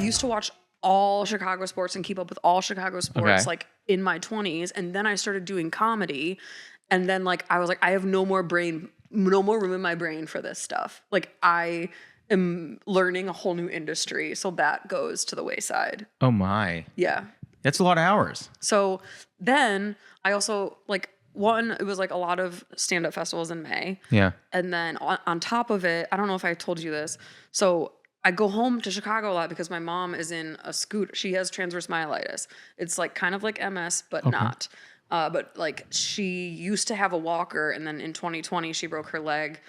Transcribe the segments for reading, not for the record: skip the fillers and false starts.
I used to watch all Chicago sports and keep up with all Chicago sports like in my 20s. And then I started doing comedy. And then like, I was like, I have no more room in my brain for this stuff. Like I am learning a whole new industry. So that goes to the wayside. Oh my. Yeah. That's a lot of hours. So then I also like, it was like a lot of stand-up festivals in May. Yeah. And then on top of it, I don't know if I told you this. So I go home to Chicago a lot because my mom is in a scooter. She has transverse myelitis. It's like kind of like MS, but not. But like she used to have a walker, and then in 2020 she broke her leg,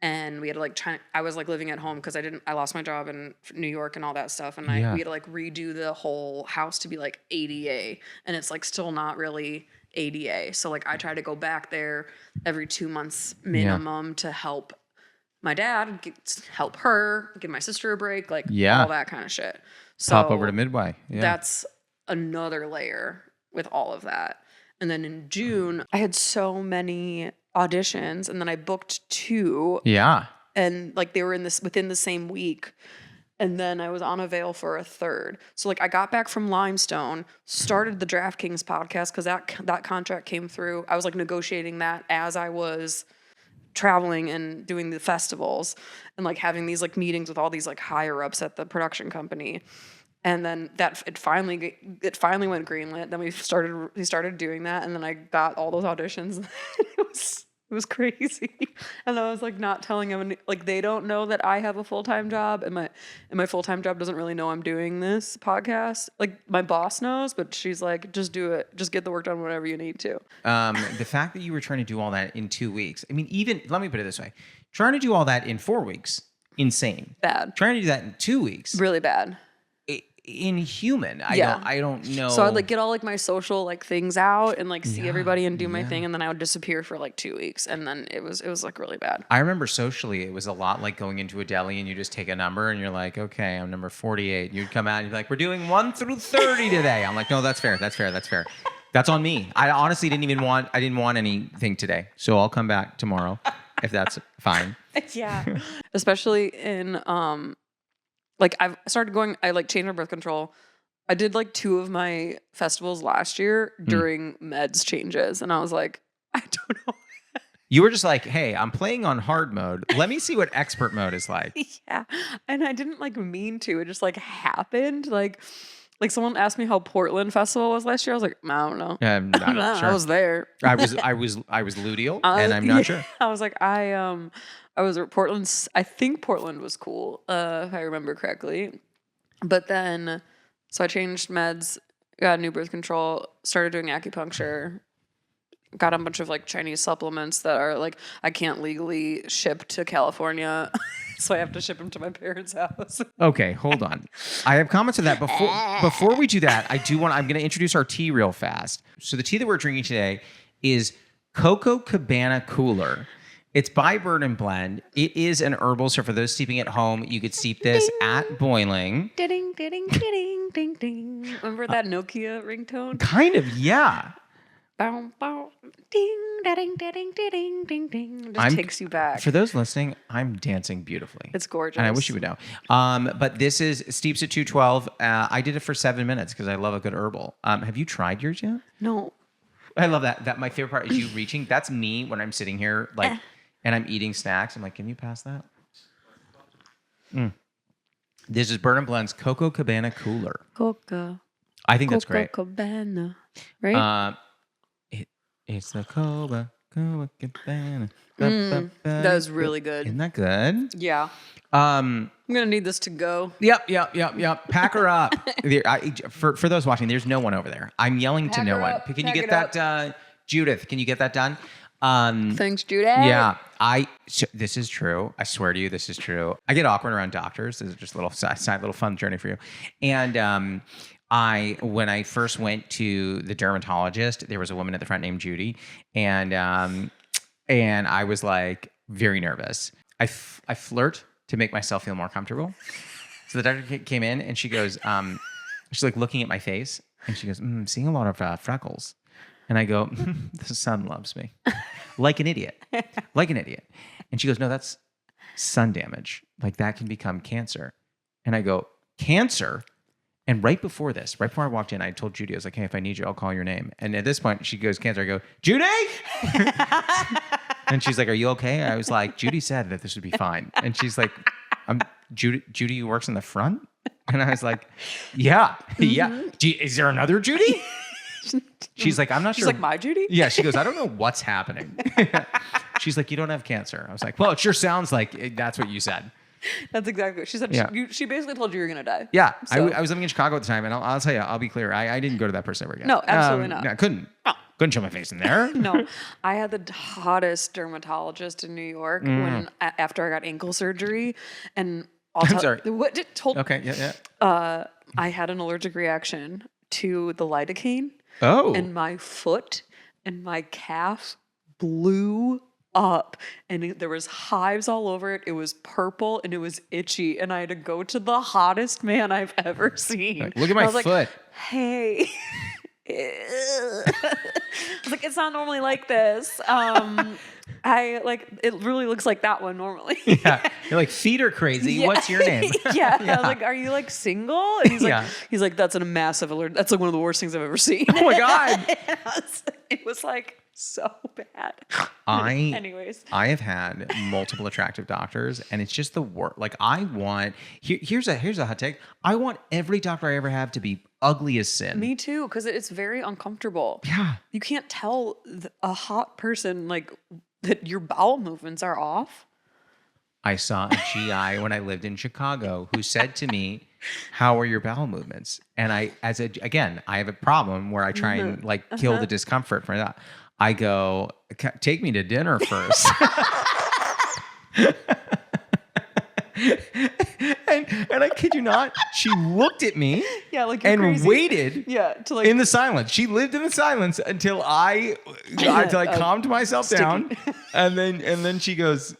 and we had to like I was like living at home because I lost my job in New York and all that stuff, and we had to like redo the whole house to be like ADA, and it's like still not really ADA. So like I try to go back there every 2 months minimum to help my dad, help her, give my sister a break, like all that kind of shit. So pop over to Midway. Yeah. That's another layer with all of that. And then in June, I had so many auditions, and then I booked 2. Yeah. And like they were within the same week. And then I was on a Vail for a 3rd. So like I got back from Limestone, started the DraftKings podcast because that contract came through. I was like negotiating that as I was traveling and doing the festivals and like having these like meetings with all these like higher ups at the production company. And then it finally went greenlit. Then we started doing that, and then I got all those auditions. It was crazy. And I was like not telling them, like they don't know that I have a full-time job, and my full-time job doesn't really know I'm doing this podcast. Like my boss knows, but she's like, just do it. Just get the work done whenever you need to. The fact that you were trying to do all that in 2 weeks. I mean, even let me put it this way. Trying to do all that in 4 weeks, insane. Bad. Trying to do that in 2 weeks. Really bad. Inhuman. I don't know. So I'd like get all like my social like things out and like see everybody and do my thing, and then I would disappear for like 2 weeks, and then it was like really bad. I remember socially it was a lot like going into a deli and you just take a number and you're like, okay, I'm number 48. You'd come out and you'd be like, we're doing 1 through 30 today. I'm like, no, that's fair. That's on me. I honestly didn't want anything today. So I'll come back tomorrow if that's fine. Yeah. Especially in like I like changed my birth control. I did like 2 of my festivals last year during meds changes, and I was like, I don't know. You were just like, hey, I'm playing on hard mode. Let me see what expert mode is like. Yeah. And I didn't like mean to. It just like happened. Like someone asked me how Portland Festival was last year. I was like, I don't know. I'm not sure. I was there. I was luteal, and I'm not sure. I was like, I was at Portland. I think Portland was cool, if I remember correctly. But then, so I changed meds, got new birth control, started doing acupuncture, got a bunch of like Chinese supplements that are like I can't legally ship to California, so I have to ship them to my parents' house. Okay, hold on. I have comments on that. Before we do that, I'm going to introduce our tea real fast. So the tea that we're drinking today is Cococabana Cooler. It's by Bird and Blend. It is an herbal. So for those steeping at home, you could steep this at boiling. Ding, ding, ding, ding, ding. Remember that Nokia ringtone? Kind of, yeah. Bow, bow, ding, ding, ding, ding, ding, ding. It just takes you back. For those listening, I'm dancing beautifully. It's gorgeous. And I wish you would know. But this is steeps at 212. I did it for 7 minutes because I love a good herbal. Have you tried yours yet? No. I love that. That my favorite part is you reaching. That's me when I'm sitting here, like, and I'm eating snacks. I'm like, can you pass that? This is Bird and Blend's Cococabana Cooler. Coca. I think that's great. Cococabana, right? It's the Cococabana. That was really good. Isn't that good? Yeah. I'm gonna need this to go. Yep. Pack her up. For those watching, there's no one over there. I'm yelling to no one. Can you get that, Judith? Can you get that done? Thanks, Judith. Yeah, this is true. I swear to you, this is true. I get awkward around doctors. This is just a little side little fun journey for you. And when I first went to the dermatologist, there was a woman at the front named Judy, and I was like very nervous. I flirt to make myself feel more comfortable. So the doctor came in and she goes, she's like looking at my face and she goes, seeing a lot of freckles. And I go, the sun loves me. Like an idiot. And she goes, no, that's sun damage. Like that can become cancer. And I go, cancer? And right before I walked in, I told Judy, I was like, hey, if I need you, I'll call your name. And at this point, she goes, cancer. I go, Judy? And she's like, are you okay? I was like, Judy said that this would be fine. And she's like, Judy works in the front? And I was like, yeah. Is there another Judy? She's like, I'm not sure. She's like, my Judy? Yeah, she goes, I don't know what's happening. She's like, you don't have cancer. I was like, well, it sure sounds like that's what you said. That's exactly what she said. Yeah. She basically told you were going to die. Yeah. So. I was living in Chicago at the time, and I'll tell you, I'll be clear. I didn't go to that person ever again. No, absolutely not. I couldn't. Oh. Couldn't show my face in there. No. I had the hottest dermatologist in New York after I got ankle surgery. And I'm sorry. Okay, yeah. I had an allergic reaction to the lidocaine. Oh. And my foot and my calf blew up, and there was hives all over it. It was purple and it was itchy, and I had to go to the hottest man I've ever seen. Look at my foot. Like, hey. I was like, it's not normally like this. It really looks like that one normally. Yeah. You're like, feet are crazy. Yeah. What's your name? Yeah. I was like, are you like single? And he's like, that's a massive alert. That's like one of the worst things I've ever seen. Oh my God. It was like so bad. Anyways, I have had multiple attractive doctors, and it's just the worst. Like, I want here's a hot take. I want every doctor I ever have to be ugly as sin. Me too, because it's very uncomfortable. Yeah, you can't tell a hot person like that your bowel movements are off. I saw a GI when I lived in Chicago who said to me, how are your bowel movements? And I have a problem where I try and like kill the discomfort for that. I go, take me to dinner first. and I kid you not, she looked at me and crazy. waited in the silence. She lived in the silence until I calmed myself down. And then she goes,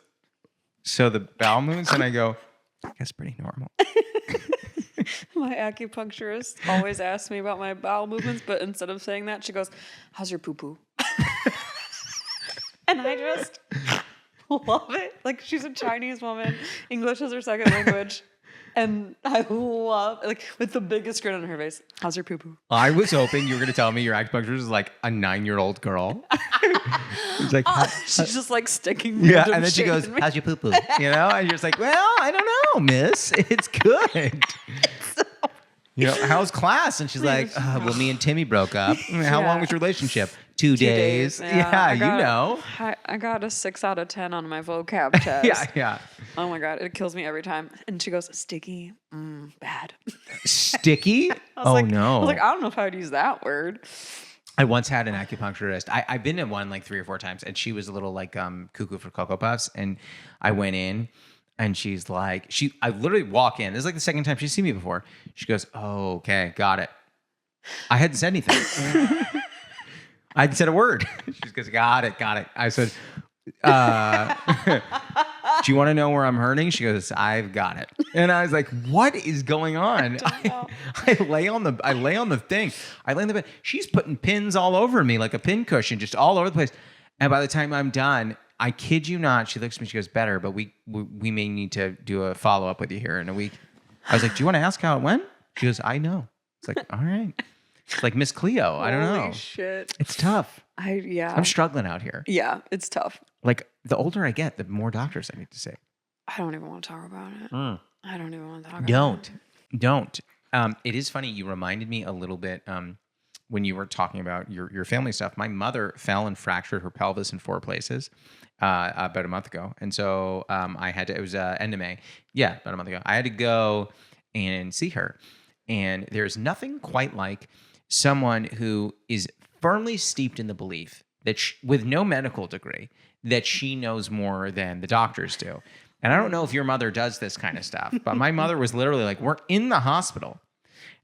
so the bowel movements? And I go, I guess pretty normal. My acupuncturist always asks me about my bowel movements, but instead of saying that, she goes, how's your poo-poo? And I just love it. Like, she's a Chinese woman. English is her second language. And I love, like, with the biggest grin on her face, how's your poo-poo? I was hoping you were going to tell me your acupuncturist is like a 9-year-old girl. It's like, she's just like sticking. Yeah, and then she goes, how's your poo-poo? You know, and you're just like, well, I don't know, miss. It's good. How's class? And she's like, well, me and Timmy broke up. How long was your relationship? 2 days. Yeah, I got a 6 out of 10 on my vocab test. Yeah. Oh my God, it kills me every time. And she goes, sticky, bad. Sticky? No. I was like, I don't know if I would use that word. I once had an acupuncturist. I've been to one like 3 or 4 times, and she was a little like cuckoo for Cocoa Puffs. And I went in, and she's like, I literally walk in. This is like the second time she's seen me before. She goes, oh, okay, got it. I hadn't said anything. I hadn't said a word. She goes, got it. I said, do you want to know where I'm hurting? She goes, I've got it. And I was like, what is going on? I lay on the thing. I lay on the bed. She's putting pins all over me, like a pin cushion, just all over the place. And by the time I'm done, I kid you not, she looks at me, she goes, better, but we may need to do a follow-up with you here in a week. I was like, do you want to ask how it went? She goes, I know. It's like, all right. It's like Miss Cleo. I don't know. Holy shit. It's tough. I'm struggling out here. Yeah, it's tough. Like, the older I get, the more doctors I need to see. I don't even want to talk about it. I don't even want to talk about it. Don't. It is funny. You reminded me a little bit when you were talking about your family stuff. My mother fell and fractured her pelvis in 4 places about a month ago. And so I had to, it was end of May. Yeah, about a month ago. I had to go and see her. And there's nothing quite like someone who is firmly steeped in the belief that with no medical degree, that she knows more than the doctors do. And I don't know if your mother does this kind of stuff, but my mother was literally like, we're in the hospital.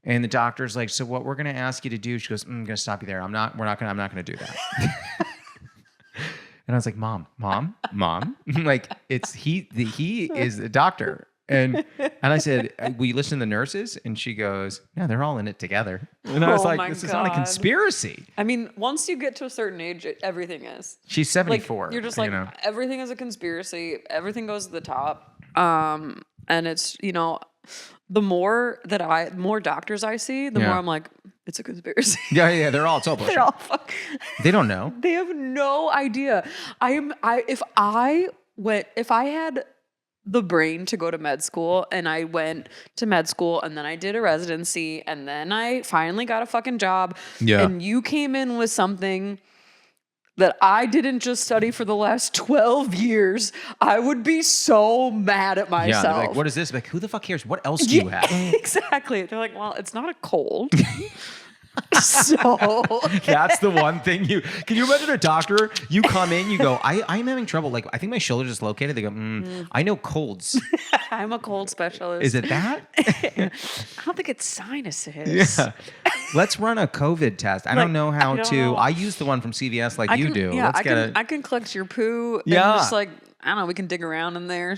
And the doctor's like, so what we're going to ask you to do, she goes, I'm going to stop you there. I'm not going to do that. And I was like, mom, like he is a doctor. And I said, will you listen to the nurses? And she goes, no, they're all in it together. And I was like, this is not a conspiracy. I mean, once you get to a certain age, everything is. She's 74. Like, you're just like, everything is a conspiracy. Everything goes to the top. And it's, the more doctors I see, the more I'm like, it's a conspiracy. Yeah. It's all bullshit. They're all fuck. They don't know. They have no idea. If I had the brain to go to med school and I went to med school and then I did a residency and then I finally got a fucking job and you came in with something that I didn't just study for the last 12 years, I would be so mad at myself. Yeah, like, what is this? Like, who the fuck cares? What else do you have? Exactly. They're like, well, it's not a cold. So that's the one thing can you imagine a doctor? You come in, you go, I'm having trouble. Like, I think my shoulder dislocated. They go, I know colds. I'm a cold specialist. Is it that? I don't think it's sinuses. Yeah. Let's run a COVID test. I don't know how to. I use the one from CVS like you do. Yeah, Let's I can collect your poo. Yeah. And just like, I don't know, we can dig around in there.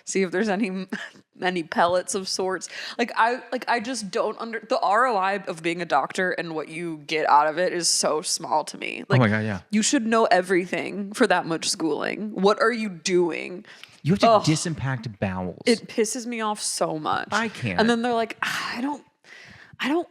See if there's any pellets of sorts. I just don't the ROI of being a doctor and what you get out of it is so small to me. Like, oh my God, yeah. You should know everything for that much schooling. What are you doing? You have to disimpact bowels. It pisses me off so much. I can't. And then they're like,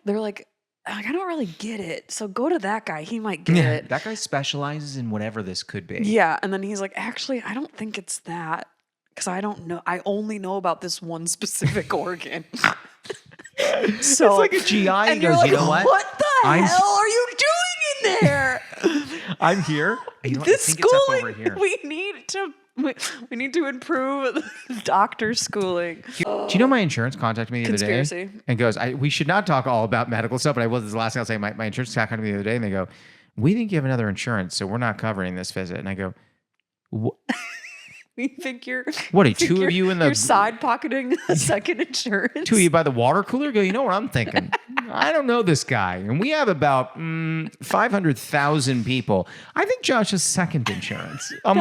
they're like, I don't really get it. So go to that guy. He might get it. That guy specializes in whatever this could be. Yeah. And then he's like, actually, I don't think it's that. Because I don't know. I only know about this one specific organ. So it's like a GI. And He goes, like, you know what? What the hell are you doing in there? I'm here. You know, This I think schooling, it's up over here. we need to improve doctor schooling. Do you know my insurance contacted me the other day? Conspiracy. And goes, we should not talk all about medical stuff, but I will. This is the last thing I'll say. My insurance contacted me the other day and they go, we think you have another insurance, so we're not covering this visit. And I go, what? We think you're. What are two of you in the. You're side pocketing a second insurance. Two of you by the water cooler go, you know what I'm thinking? I don't know this guy. And we have about 500,000 people. I think Josh has second insurance. I'm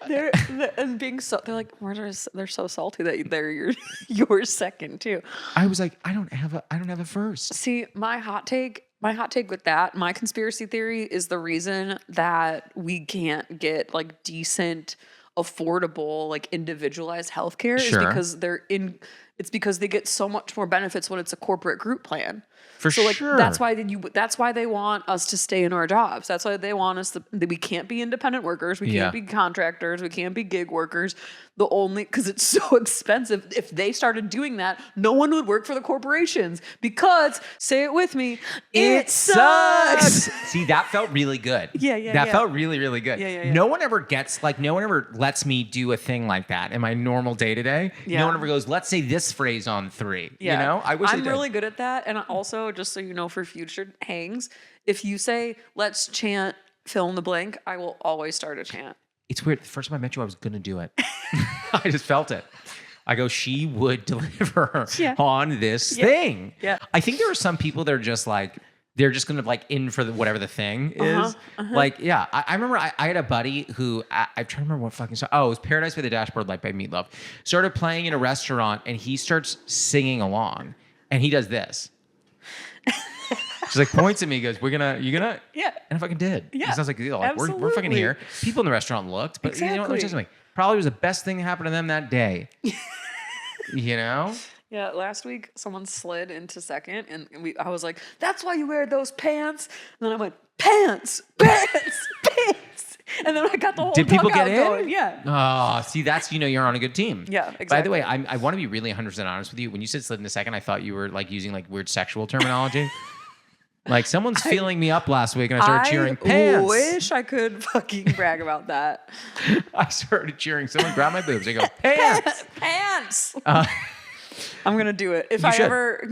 they're and being so they're like they're so salty that they're your second too. I was like, I don't have a first. See, my hot take with that, my conspiracy theory is the reason that we can't get like decent, affordable, like individualized healthcare is because it's because they get so much more benefits when it's a corporate group plan. Sure. That's why they want us to stay in our jobs. That's why they want us that we can't be independent workers. We can't be contractors. We can't be gig workers. Because it's so expensive. If they started doing that, no one would work for the corporations because, say it with me, it sucks. See, that felt really good. That felt really, really good. Yeah. No one ever lets me do a thing like that in my normal day to day. No one ever goes, let's say this phrase on 3. Yeah. You know, I wish I'm really good at that. And also, just so you know, for future hangs, if you say, let's chant fill in the blank, I will always start a chant. It's weird. The first time I met you, I was going to do it. I just felt it. I go, she would deliver on this thing. Yeah. I think there are some people that are just like, they're just going to like in for whatever the thing is. Like, yeah. I remember I had a buddy who, I'm trying to remember what fucking song. Oh, it was Paradise by the Dashboard Light by Meatloaf. Started playing in a restaurant and he starts singing along and he does this. She's like points at me, goes, you gonna? Yeah. And I fucking did. Yeah. It sounds like we're fucking here. People in the restaurant looked, but you know what? Let me tell you something. Probably was the best thing that happened to them that day. You know? Yeah, last week someone slid into second and I was like, that's why you wear those pants. And then I went, pants. And then I got the whole Did people get in? Going. Yeah. Oh, see, that's, you're on a good team. Yeah, exactly. By the way, I want to be really 100% honest with you. When you said slid in a second, I thought you were like using like weird sexual terminology. Like someone's feeling me up last week and I started cheering pants. I wish I could fucking brag about that. I started cheering. Someone grabbed my boobs. I go, pants. Pants. I'm going to do it. If I ever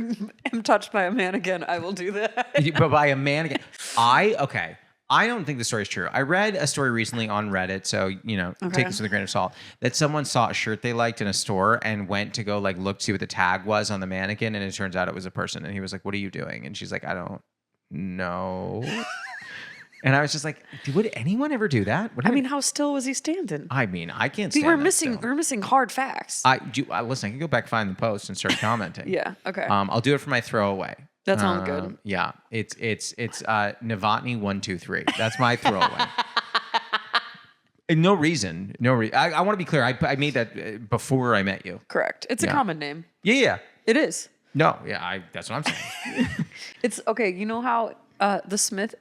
am touched by a man again, I will do that. But by a man again. I don't think the story is true. I read a story recently on Reddit, so, take this with a grain of salt, that someone saw a shirt they liked in a store and went to go like look to see what the tag was on the mannequin, and it turns out it was a person. And he was like, what are you doing? And she's like, I don't know. And I was just like, would anyone ever do that? How still was he standing? I can't stand we're missing hard facts. Listen, I can go back, find the post and start commenting. Yeah, okay. I'll do it for my throwaway. That sounds good. Yeah, it's Novotny 123. That's my throwaway. No reason. No reason. I want to be clear. I made that before I met you. Correct. It's a common name. Yeah. It is. No. Yeah. That's what I'm saying. It's okay. You know how the Smith,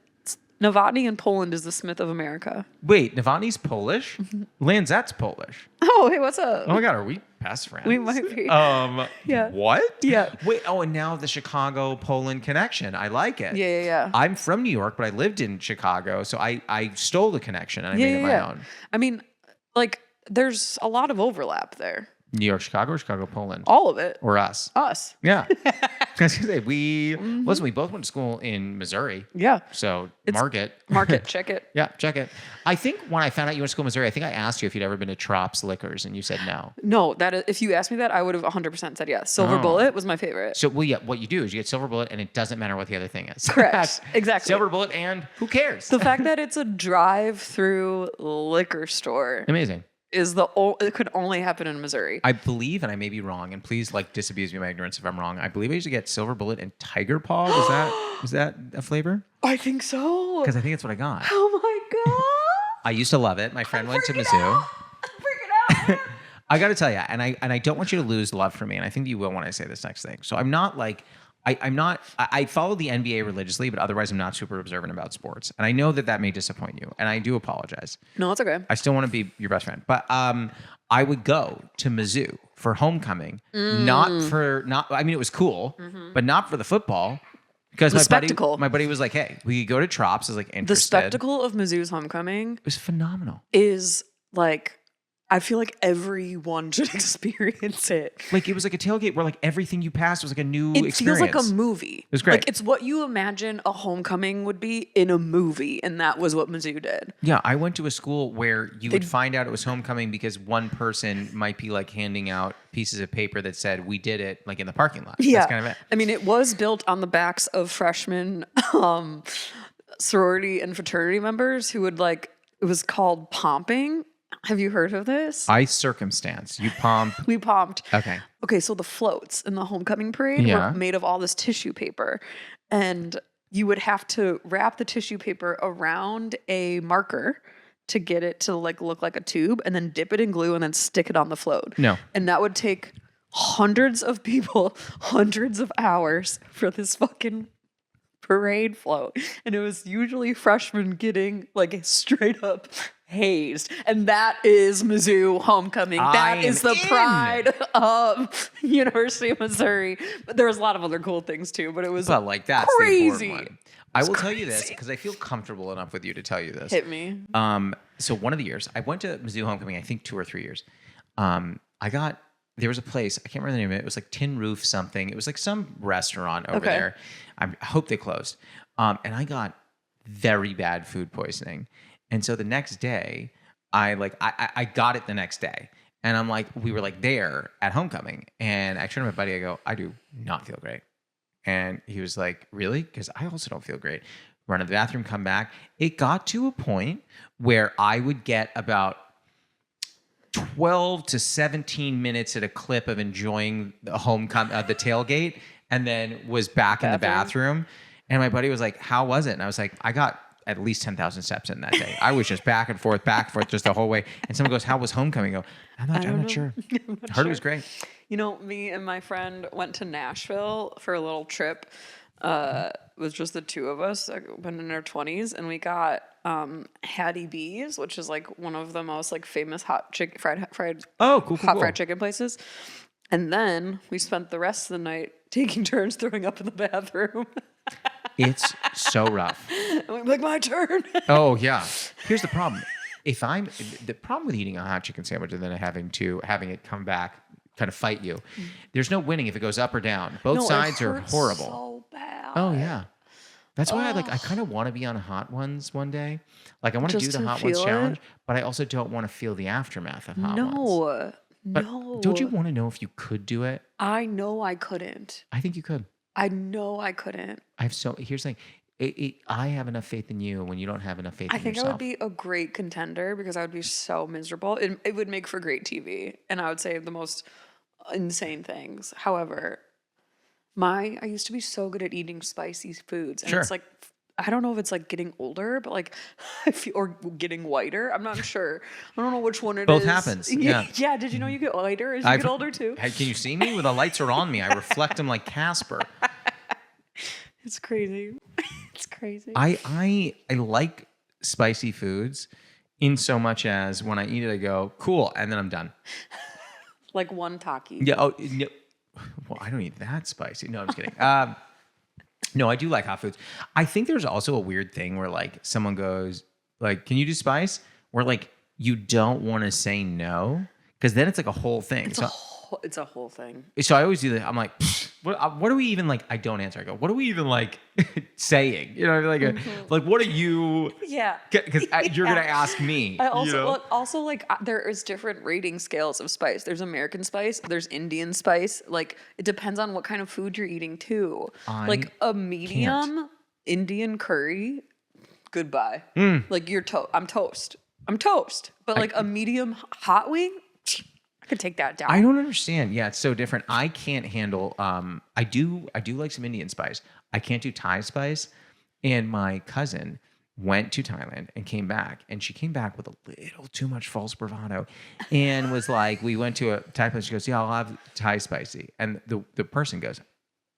Novotny in Poland is the Smith of America. Wait, Novotny's Polish? Lanzet's Polish. Oh, hey, what's up? Oh my God, are we best friends? We might be. Yeah. What? Yeah. Wait, and now the Chicago-Poland connection. I like it. Yeah. I'm from New York, but I lived in Chicago, so I stole the connection and I made it my own. I mean, like, there's a lot of overlap there. New York, Chicago, or Chicago, Poland? All of it. Or us? Us. Yeah. I was gonna say, listen, we both went to school in Missouri. Yeah. So Mark it, check it. Yeah, check it. I think when I found out you went to school in Missouri, I think I asked you if you'd ever been to Trop's Liquors, and you said no. No, if you asked me that, I would have 100% said yes. Silver Bullet was my favorite. So, what you do is you get Silver Bullet, and it doesn't matter what the other thing is. Correct. Exactly. Silver Bullet, and who cares? The fact that it's a drive-through liquor store. Amazing. It could only happen in Missouri. I believe, and I may be wrong, and please disabuse me of my ignorance if I'm wrong. I believe I used to get Silver Bullet and Tiger Paw. Was that a flavor? I think so. Because I think that's what I got. Oh my God. I used to love it. My friend went to Mizzou. Freaking out. I got to tell you, and I don't want you to lose love for me, and I think you will when I say this next thing. So I'm not like, I follow the NBA religiously, but otherwise I'm not super observant about sports. And I know that may disappoint you, and I do apologize. No, it's okay. I still want to be your best friend. But I would go to Mizzou for homecoming, I mean, it was cool, but not for the football. Because my buddy was like, hey, we could go to Trop's. I was like, interested. The spectacle of Mizzou's homecoming was phenomenal. Is like, I feel like everyone should experience it. Like, it was like a tailgate where like everything you passed was like a new experience. It feels like a movie. It was great. Like, it's what you imagine a homecoming would be in a movie, and that was what Mizzou did. Yeah, I went to a school where you would find out it was homecoming because one person might be like handing out pieces of paper that said, we did it, like in the parking lot. Yeah. That's kind of it. I mean, it was built on the backs of freshman sorority and fraternity members who would it was called pomping. Have you heard of this? Circumstance. You pomp. We pomped. Okay, so the floats in the homecoming parade were made of all this tissue paper. And you would have to wrap the tissue paper around a marker to get it to look like a tube, and then dip it in glue and then stick it on the float. No. And that would take hundreds of people, hundreds of hours for this fucking parade float. And it was usually freshmen getting straight up hazed. And that is Mizzou homecoming. That is the pride of University of Missouri. But there was a lot of other cool things too, but it was that's crazy. The important one. I will tell you this because I feel comfortable enough with you to tell you this. Hit me. So one of the years I went to Mizzou homecoming, I think 2 or 3 years. There was a place, I can't remember the name of it. It was like Tin Roof something. It was like some restaurant over there. I hope they closed. And I got very bad food poisoning. And so the next day, I got it the next day. And I'm like, we were there at homecoming. And I turned to my buddy, I go, I do not feel great. And he was like, really? Because I also don't feel great. Run to the bathroom, come back. It got to a point where I would get about 12 to 17 minutes at a clip of enjoying the the tailgate, and then was back in the bathroom. And my buddy was like, how was it? And I was like, I got at least 10,000 steps in that day. I was just back and forth just the whole way. And someone goes, how was homecoming? I go, I'm not sure. I heard it was great. You know, me and my friend went to Nashville for a little trip. It was just the two of us, been in our 20s, and we got Hattie B's, which is one of the most famous hot fried fried chicken places. And then we spent the rest of the night taking turns throwing up in the bathroom. It's so rough. And we're like, my turn. Oh yeah. Here's the problem. The problem with eating a hot chicken sandwich and then having it come back, kind of fight you. There's no winning if it goes up or down. Both sides are horrible. So bad. Oh yeah. That's why I kind of want to be on Hot Ones one day. I want to do the Hot Ones challenge, but I also don't want to feel the aftermath of Hot Ones. But don't you want to know if you could do it? I know I couldn't. I think you could. I know I couldn't. Here's the thing. I have enough faith in you when you don't have enough faith in yourself. I think I would be a great contender because I would be so miserable. It would make for great TV, and I would say the most insane things. However, I used to be so good at eating spicy foods, and it's I don't know if it's like getting older, but like I feel, or getting whiter. I'm not sure. I don't know which one it Both is. happens. Yeah. Yeah. Did you know you get whiter as you get older too? Hey, can you see me? When the lights are on me, I reflect them like Casper. It's crazy. It's crazy. I like spicy foods in so much as when I eat it, I go, cool, and then I'm done. Like one taki. Yeah. Oh, no. Well, I don't eat that spicy. No, I'm just kidding. No, I do like hot foods. I think there's also a weird thing where like someone goes like, "Can you do spice?" Where like you don't want to say no because then it's like a whole thing. It's a whole thing. So I always do that. I'm like, what are we even like? I don't answer. I go, what are we even like saying? You know, like what are you? Yeah. Because you're gonna ask me. I also you know? look, also like there is different rating scales of spice. There's American spice, there's Indian spice. Like it depends on what kind of food you're eating too. Like a medium Indian curry, goodbye. Like I'm toast. I'm toast. But like a medium hot wing, I could take that down. I don't understand. Yeah, it's so different. I can't handle. I do like some Indian spice. I can't do Thai spice. And my cousin went to Thailand and came back, and she came back with a little too much false bravado, and was like, we went to a Thai place. She goes, yeah, I'll have Thai spicy, and the person goes,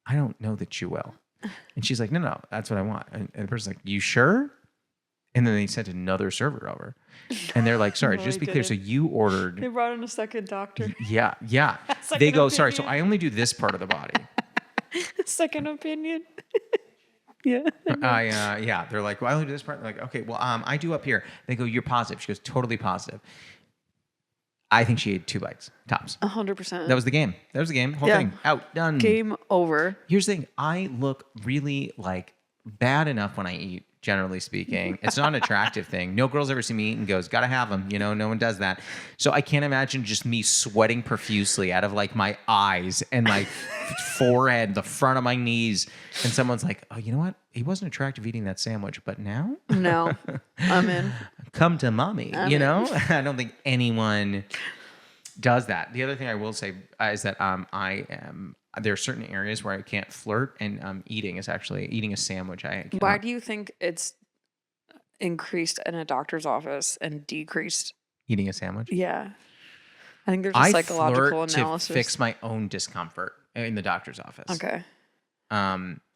I don't know that you will, and she's like, no, that's what I want, and the person's like, you sure? And then they sent another server over. And they're like, sorry, No, just I be clear. So didn't. you ordered. They brought in a second doctor. Yeah. Second They go, sorry, so opinion. I only do this part of the body. Second opinion. Yeah. Yeah. They're like, well, I only do this part. They're like, okay, well, I do up here. They go, you're positive. She goes, totally positive. I think she ate 2 bites, tops. 100%. That was the game. Whole Yeah. thing. Out. Done. Game over. Here's the thing. I look really like bad enough when I eat, generally speaking. It's not an attractive thing. No girl's ever seen me eat and goes, gotta have them. You know, no one does that. So I can't imagine just me sweating profusely out of like my eyes and like forehead, the front of my knees. And someone's like, oh, you know what? He wasn't attractive eating that sandwich, but now? No, I'm in. Come to mommy, I'm you in. know? I don't think anyone does that. The other thing I will say is that there are certain areas where I can't flirt, and eating a sandwich. Why do you think it's increased in a doctor's office and decreased? Eating a sandwich? Yeah. I think there's a psychological flirt analysis. to fix my own discomfort in the doctor's office. Okay.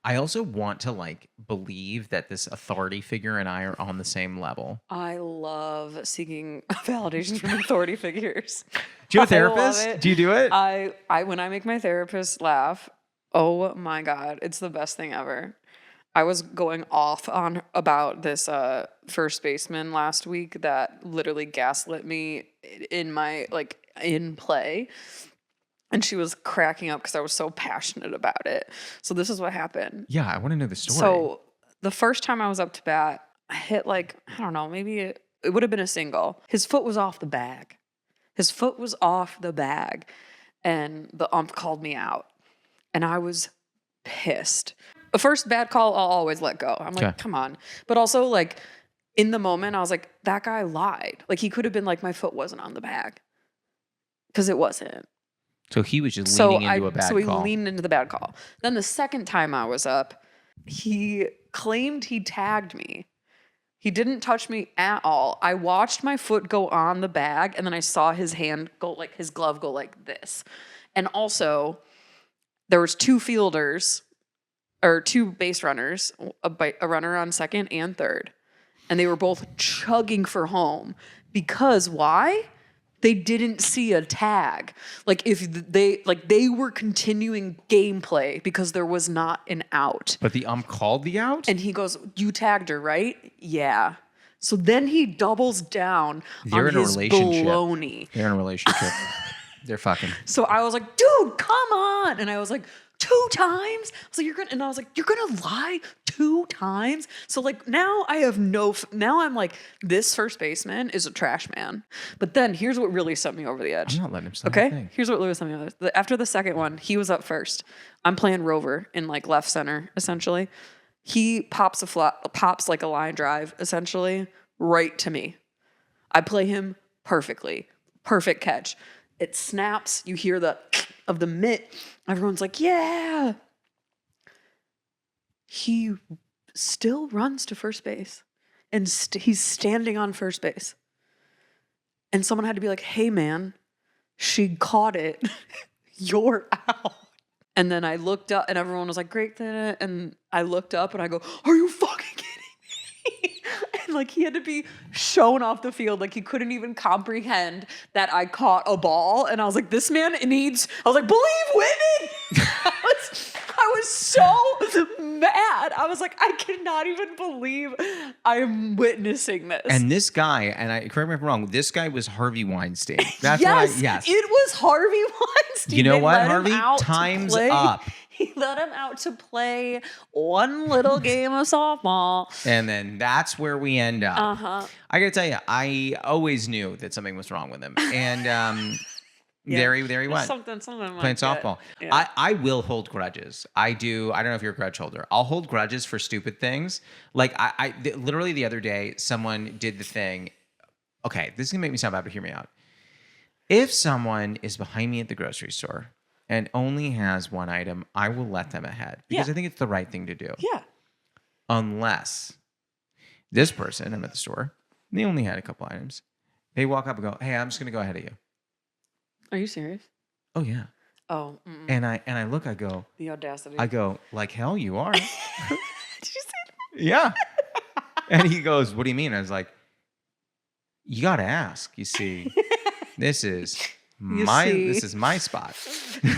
I also want to like believe that this authority figure and I are on the same level. I love seeking validation from authority figures. Do you have a I love therapist? it. Do you do it? I when I make my therapist laugh, oh my God, it's the best thing ever. I was going off on about this first baseman last week that literally gaslit me in my in play. And she was cracking up because I was so passionate about it. So this is what happened. Yeah, I want to know the story. So the first time I was up to bat, I hit I don't know, maybe it would have been a single. His foot was off the bag. And the ump called me out. And I was pissed. The first bad call, I'll always let go. I'm like, Okay. come on. But also in the moment, I was like, that guy lied. Like he could have been like, my foot wasn't on the bag. Because it wasn't. So he was just leaning into a bad call. So he leaned into the bad call. Then the second time I was up, he claimed he tagged me. He didn't touch me at all. I watched my foot go on the bag, and then I saw his hand go his glove go like this. And also, there was 2 fielders, or 2 base runners, a runner on second and third. And they were both chugging for home. Because why? They didn't see a tag. If they were continuing gameplay because there was not an out. But the ump called the out? And he goes, you tagged her, right? Yeah. So then he doubles down They're on in a his relationship. baloney. They're in a relationship. They're fucking. So I was like, dude, come on. And I was like, 2 times? So you're gonna lie 2 times? So now I have now I'm like, this first baseman is a trash man. But then here's what really set me over the edge. I'm not letting him say Okay? anything. Here's what really set me over the edge. After the second one, he was up first. I'm playing rover in left center, essentially. He pops like a line drive, essentially, right to me. I play him perfectly. Perfect catch. It snaps. You hear the of the mitt. Everyone's like, yeah. He still runs to first base. And he's standing on first base. And someone had to be like, hey, man, she caught it. You're out. And then I looked up and everyone was like, great. And I looked up and I go, are you fucking kidding me? And like he had to be shown off the field. Like he couldn't even comprehend that I caught a ball. And I was like, this man needs, I was like, believe women. I was so mad. I was like, I cannot even believe I'm witnessing this. And this guy, and I correct me if I'm wrong, this guy was Harvey Weinstein. That's yes, it was Harvey Weinstein. You know what, Harvey? Time's up. He let him out to play one little game of softball. And then that's where we end up. I gotta tell you, I always knew that something was wrong with him. And there he went. Something playing softball. Yeah. I will hold grudges. I do. I don't know if you're a grudge holder. I'll hold grudges for stupid things. Like I literally the other day, someone did the thing. Okay, this is gonna make me sound bad, but hear me out. If someone is behind me at the grocery store and only has one item, I will let them ahead because I think it's the right thing to do. Yeah. Unless this person, I'm at the store, they only had a couple items. They walk up and go, hey, I'm just gonna go ahead of you. Are you serious? Oh yeah. Oh. And I look, I go, the audacity. I go, like hell you are. Did you say that? Yeah. And he goes, what do you mean? I was like, you gotta ask. You see, this is my spot.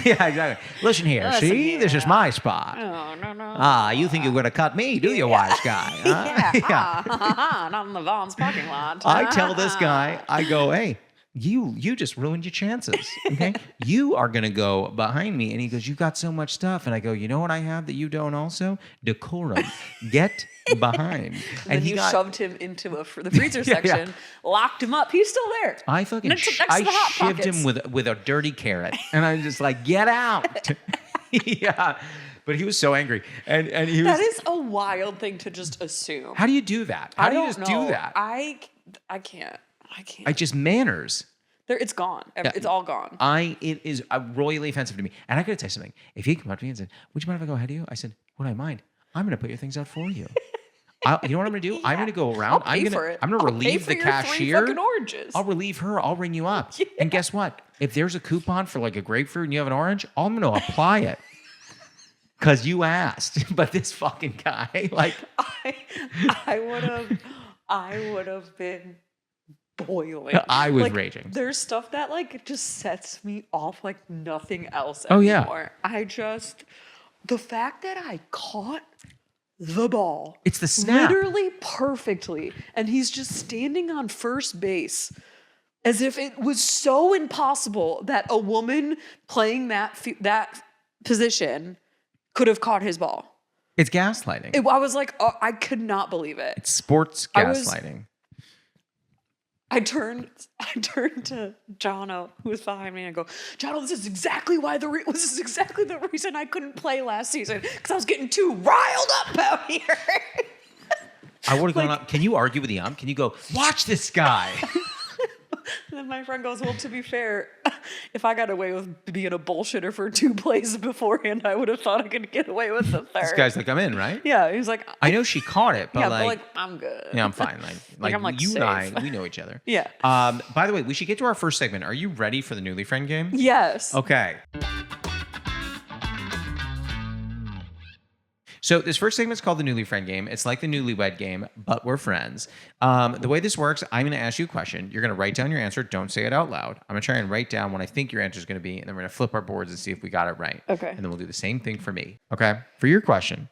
Yeah, exactly. Listen here, this is my spot. Oh, no. You think you're gonna cut me, do you, wise guy? Yeah. Not in the Vaughn's parking lot. I tell this guy, I go, hey, you just ruined your chances. Okay. You are going to go behind me. And he goes, you got so much stuff. And I go, you know what I have that you don't also? Decorum. Get behind. And he shoved him into the freezer section, locked him up. He's still there. I fucking shivved him with a dirty carrot. And I'm just like, get out. Yeah. But he was so angry. And he was. That is a wild thing to just assume. How do you do that? How do you just do that? I can't. I just manners. It's gone. It's all gone. It is royally offensive to me. And I gotta tell you something. If he came up to me and said, would you mind if I go ahead of you? I said, would I mind? I'm gonna put your things out for you. You know what I'm gonna do? Yeah. I'm gonna go around. I'm gonna relieve the cashier. I'll relieve her. I'll ring you up. Yeah. And guess what? If there's a coupon for like a grapefruit and you have an orange, I'm gonna apply it. Cause you asked. But this fucking guy, like I would have been boiling. I was raging. There's stuff that like just sets me off like nothing else Yeah. anymore. The fact that I caught the ball. It's the snap. Literally perfectly. And he's just standing on first base as if it was so impossible that a woman playing that position could have caught his ball. It's gaslighting. I was like, oh, I could not believe it. It's sports gaslighting. I turned to Jono, who was behind me, and I go, Jono, this is exactly the reason I couldn't play last season, because I was getting too riled up out here. I would have gone up. Can you argue with the ump? Can you go, watch this guy? And then my friend goes, well, to be fair, if I got away with being a bullshitter for 2 plays beforehand, I would have thought I could get away with the third. This guy's like, I'm in, right? Yeah, he's like, I know she caught it, but but I'm good. Yeah, I'm fine. Like I'm like you safe. and I, we know each other. Yeah. By the way, we should get to our first segment. Are you ready for the Newly Friend game? Yes. Okay. So this first segment is called the Newly Friend game. It's like the Newlywed game, but we're friends. The way this works, I'm going to ask you a question. You're going to write down your answer. Don't say it out loud. I'm going to try and write down what I think your answer is going to be, and then we're going to flip our boards and see if we got it right. Okay. And then we'll do the same thing for me. Okay. For your question,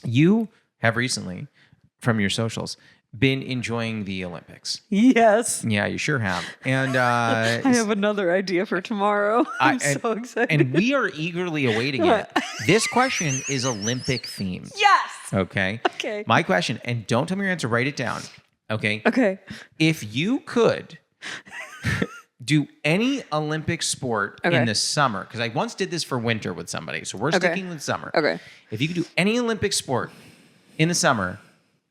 you have recently, from your socials, been enjoying the Olympics. Yes. Yeah, you sure have. And I have another idea for tomorrow. I'm so excited. And we are eagerly awaiting it. This question is Olympic themed. Yes. Okay. Okay. My question, and don't tell me your answer, write it down. Okay. Okay. If you could do any Olympic sport in the summer, because I once did this for winter with somebody, so we're sticking with summer. Okay. If you could do any Olympic sport in the summer,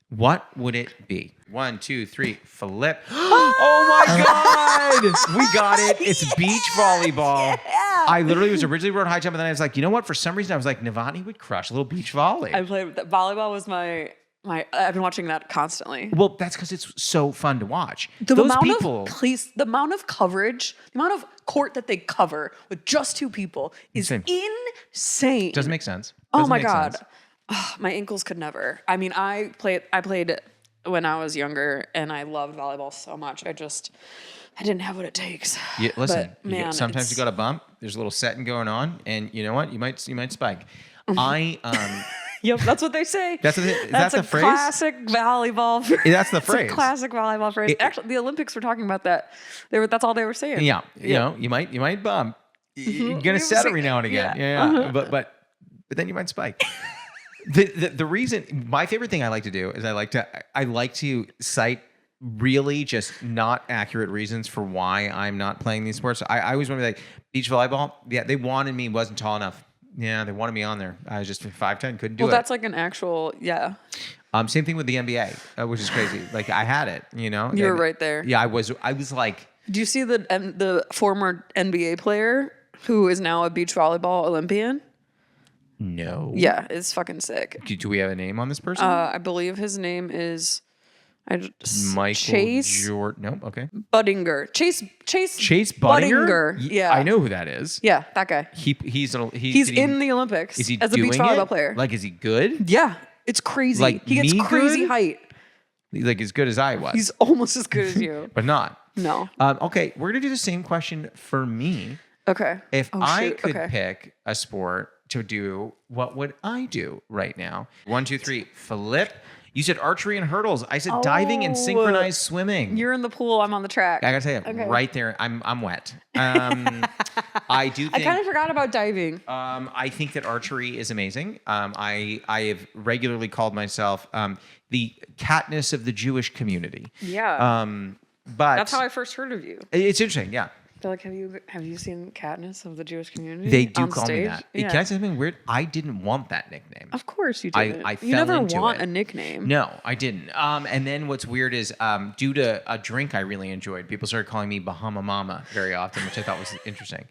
what would it be? 1, 2, 3, flip. Oh my God. We got it. It's beach volleyball. Yeah. I literally was originally wrote high jump, and then I was like, you know what? For some reason, I was like, Novotny would crush a little beach volley. I played volleyball was my. I've been watching that constantly. Well, that's because it's so fun to watch. The Those amount people, the amount of coverage, the amount of court that they cover with just 2 people is insane. Doesn't make sense. Oh my God. My ankles could never. I mean, I played when I was younger, and I loved volleyball so much. I didn't have what it takes. Yeah, listen, but, man, sometimes you got a bump. There's a little setting going on, and you know what? You might spike. Yep, that's what they say. Is that the phrase? Classic volleyball phrase. That's the phrase. It's a classic volleyball phrase. Actually, the Olympics were talking about that. That's all they were saying. Yeah, you know, you might bump. You're gonna set every now and again. Yeah. But then you might spike. The reason, my favorite thing I like to do is I like to cite really just not accurate reasons for why I'm not playing these sports. I always want to be like, beach volleyball. Yeah, they wanted me, wasn't tall enough. Yeah, they wanted me on there. I was just 5'10", couldn't do it. Well, that's like an actual, yeah. Same thing with the NBA, which is crazy. Like I had it, you know. You were right there. Yeah, I was like. Do you see the former NBA player who is now a beach volleyball Olympian? No. Yeah, it's fucking sick. Do we have a name on this person? I believe his name is Michael Chase Jordan. No, okay. Budinger. Chase Budinger? Yeah, I know who that is. Yeah, that guy. He's in the Olympics. Is he as a beach volleyball player? Like, is he good? Yeah, it's crazy. Like he gets crazy good? height. Like as good as I was. He's almost as good as you, but not. No. Okay, we're gonna do the same question for me. Okay. If I could pick a sport to do, what would I do right now? 1, 2, 3. Flip. You said archery and hurdles. I said diving and synchronized swimming. You're in the pool. I'm on the track. I gotta tell you, right there, I'm wet. I do. I kind of forgot about diving. I think that archery is amazing. I have regularly called myself the Katniss of the Jewish community. Yeah. But that's how I first heard of you. It's interesting. Yeah. They're like, have you seen Katniss of the Jewish community? They do on call stage? me that. Yeah. Can I say something weird? I didn't want that nickname. Of course you didn't. I you fell never into want it. a nickname. No, I didn't. And then what's weird is due to a drink I really enjoyed, people started calling me Bahama Mama very often, which I thought was interesting.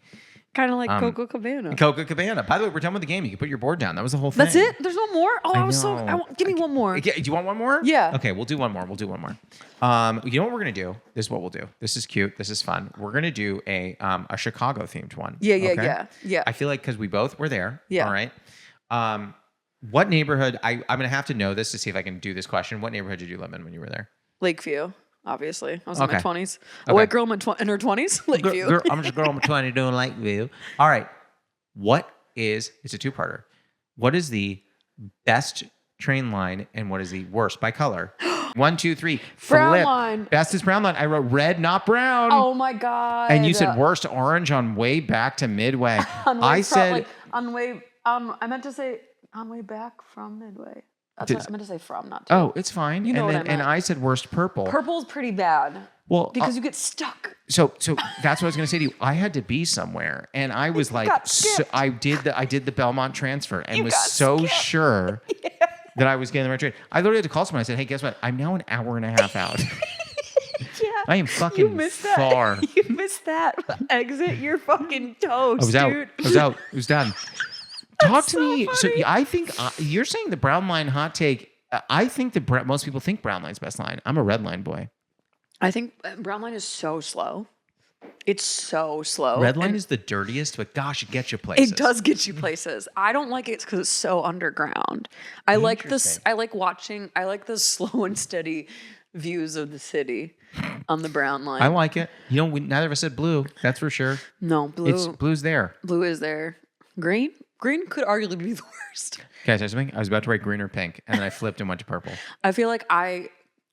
Kind of like Cococabana. Cococabana. By the way, we're done with the game. You can put your board down. That was the whole thing. That's it? There's one more? Oh, I was so... give me one more. Do you want one more? Yeah. Okay, we'll do one more. You know what we're going to do? This is what we'll do. This is cute. This is fun. We're going to do a Chicago-themed one. Yeah. I feel like because we both were there. Yeah. All right. What neighborhood... I'm going to have to know this to see if I can do this question. What neighborhood did you live in when you were there? Lakeview. Obviously, I was in my 20s. A Okay. white girl in her 20s. Lakeview. I'm just a girl in my 20s doing Lakeview. All right. It's a two-parter. What is the best train line and what is the worst by color? 1, 2, 3. Brown Flip. line. Best is brown line. I wrote red, not brown. Oh my God. And you said worst orange on way back to Midway. I meant to say on way back from Midway. That's what I meant to say from, not to. Oh, it's fine. You know what I meant. And I said worst purple. Purple's pretty bad. Well, because you get stuck. So that's what I was going to say to you. I had to be somewhere, and I was like, I did the Belmont transfer, and was so sure that I was getting the right train. I literally had to call someone. I said, "Hey, guess what? I'm now an hour and a half out. Yeah, I am fucking far. You missed that exit. You're fucking toast, dude. I was out. It was done. Talk to me. Funny. So I think you're saying the brown line hot take. I think most people think brown line's best line. I'm a red line boy. I think brown line is so slow. It's so slow. Red line is the dirtiest, but gosh, it gets you places. It does get you places. I don't like it because it's so underground. I like this. I like the slow and steady views of the city on the brown line. I like it. You know, neither of us said blue. That's for sure. No, blue's there. Blue is there. Green could arguably be the worst. Can I say something? I was about to write green or pink, and then I flipped and went to purple. I feel like I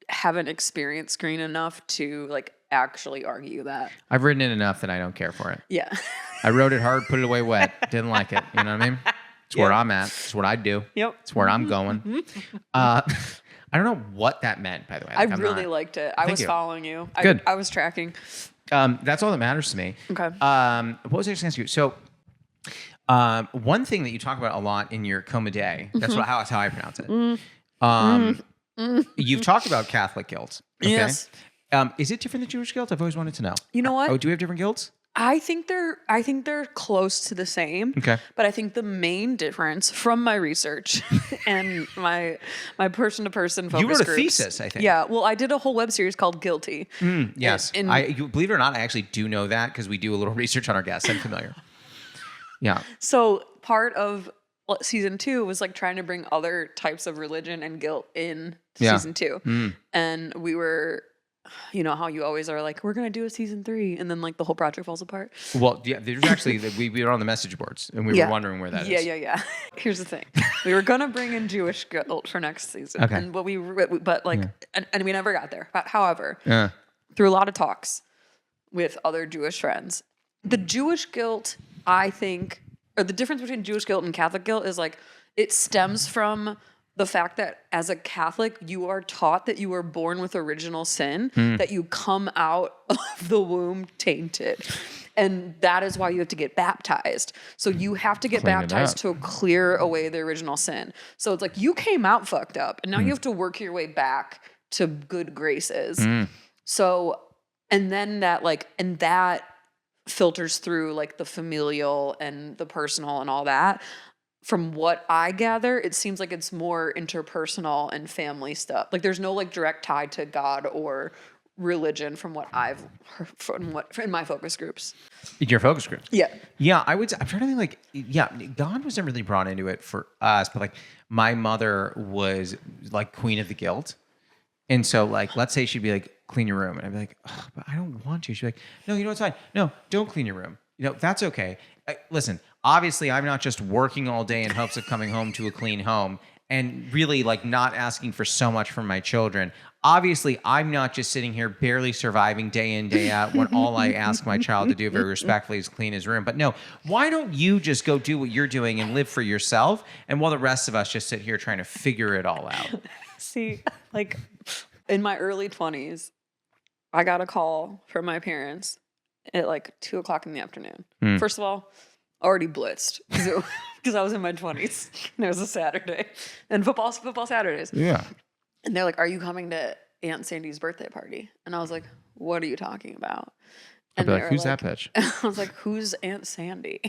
haven't experienced green enough to like actually argue that. I've written it enough that I don't care for it. Yeah. I wrote it hard, put it away wet. Didn't like it. You know what I mean? It's where I'm at. It's what I do. Yep. It's where I'm going. I don't know what that meant, by the way. Like, I really liked it. I was following you. Good. I was tracking. That's all that matters to me. Okay. What was I just going to ask you? So, one thing that you talk about a lot in your Coma Day, that's how I pronounce it. You've talked about Catholic guilt. Okay? Yes. Is it different than Jewish guilt? I've always wanted to know. You know what? Oh, do we have different guilts? I think they're close to the same. Okay. But I think the main difference from my research and my person to person focus You wrote a groups, thesis, I think. Yeah. Well, I did a whole web series called Guilty. Yes. You believe it or not, I actually do know that because we do a little research on our guests. I'm familiar. Yeah. So part of season 2 was like trying to bring other types of religion and guilt in season 2. And we were, you know how you always are like, we're going to do a season 3. And then like the whole project falls apart. Well, yeah, there's actually, we were on the message boards and we were wondering where that is. Yeah. Here's the thing. We were going to bring in Jewish guilt for next season. Okay. And and we never got there. But however, Yeah. through a lot of talks with other Jewish friends, the Jewish guilt, I think, or the difference between Jewish guilt and Catholic guilt is like, it stems from the fact that as a Catholic, you are taught that you were born with original sin, that you come out of the womb tainted. And that is why you have to get baptized. So you have to get baptized to clear away the original sin. So it's like you came out fucked up and now you have to work your way back to good graces. So, and then that filters through like the familial and the personal and all that. From what I gather, it seems like it's more interpersonal and family stuff. Like there's no like direct tie to God or religion from what I've heard in my focus groups. In your focus groups? Yeah. Yeah, I'm trying to think like, God wasn't really brought into it for us, but like my mother was like queen of the guilt. And so like, let's say she'd be like, clean your room. And I'd be like, oh, but I don't want to. She'd be like, no, you know, it's fine. No, don't clean your room. You know, that's okay. Listen, obviously I'm not just working all day in hopes of coming home to a clean home and really like not asking for so much from my children. Obviously, I'm not just sitting here barely surviving day in, day out when all I ask my child to do very respectfully is clean his room. But no, why don't you just go do what you're doing and live for yourself? And while the rest of us just sit here trying to figure it all out. See, like in my early 20s, I got a call from my parents at like 2:00 in the afternoon. First of all, already blitzed because I was in my 20s and it was a Saturday and football Saturdays. Yeah. And they're like, are you coming to Aunt Sandy's birthday party? And I was like, what are you talking about? And I'd be like, who's that bitch? I was like, who's Aunt Sandy?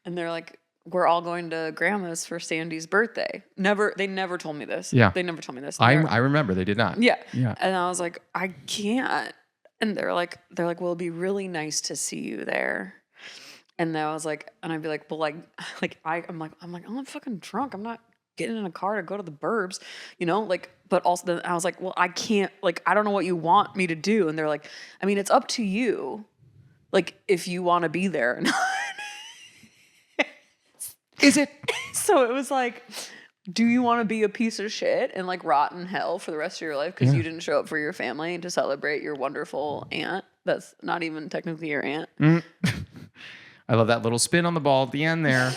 And they're like, we're all going to grandma's for Sandy's birthday. They never told me this. Yeah. They never told me this. I remember they did not. Yeah. Yeah. And I was like, I can't. And they're like, well, it'd be really nice to see you there. And then I was like, and I'd be like, well, I'm like, I'm fucking drunk. I'm not getting in a car to go to the burbs, you know, like, but also then I was like, well, I can't, like, I don't know what you want me to do. And they're like, I mean, it's up to you. Like, if you want to be there or not. Is it? So it was like, do you want to be a piece of shit and like rot in hell for the rest of your life because you didn't show up for your family to celebrate your wonderful aunt that's not even technically your aunt? I love that little spin on the ball at the end there.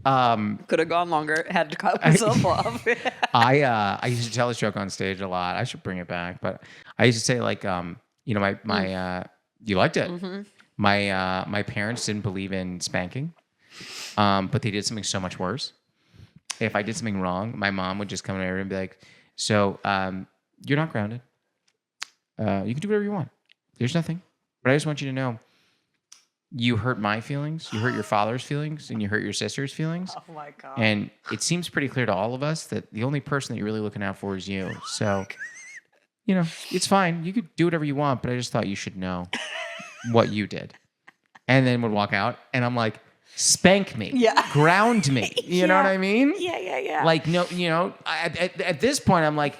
Could have gone longer. Had to cut myself off. I used to tell this joke on stage a lot. I should bring it back, but I used to say like, you know, my you liked it. Mm-hmm. My parents didn't believe in spanking, but they did something so much worse. If I did something wrong, my mom would just come over and be like, so you're not grounded. You can do whatever you want. There's nothing. But I just want you to know, you hurt my feelings, you hurt your father's feelings, and you hurt your sister's feelings. Oh my God. And it seems pretty clear to all of us that the only person that you're really looking out for is you. So, you know, it's fine. You could do whatever you want, but I just thought you should know what you did. And then would walk out, and I'm like, spank me. Yeah. Ground me. You know what I mean? Yeah. Like, no, you know, at this point, I'm like,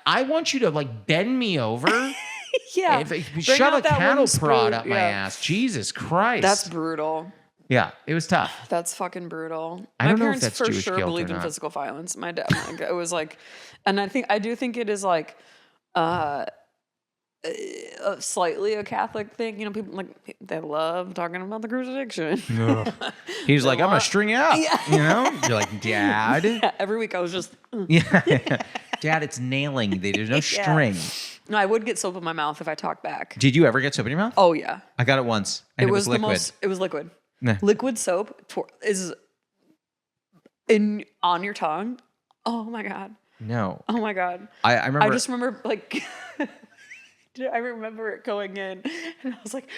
I want you to like bend me over. Yeah. Shove a cattle prod up my ass. Jesus Christ. That's brutal. Yeah, it was tough. That's fucking brutal. I don't My know if parents that's for Jewish sure guilt or believed in not. physical violence. My dad, like, it was like, and I do think it is like, slightly a Catholic thing. You know, people like they love talking about the crucifixion. He's like, I'm gonna string you out. Yeah. You know, you're like, Dad. Yeah, every week I was just. Yeah, Dad, it's nailing. There's no string. No, I would get soap in my mouth if I talked back. Did you ever get soap in your mouth? Oh yeah, I got it once, and it was liquid. It was liquid. Nah. Liquid soap is on your tongue. Oh my God. No. Oh my God. I remember. I just remember like. I remember it going in, and I was like,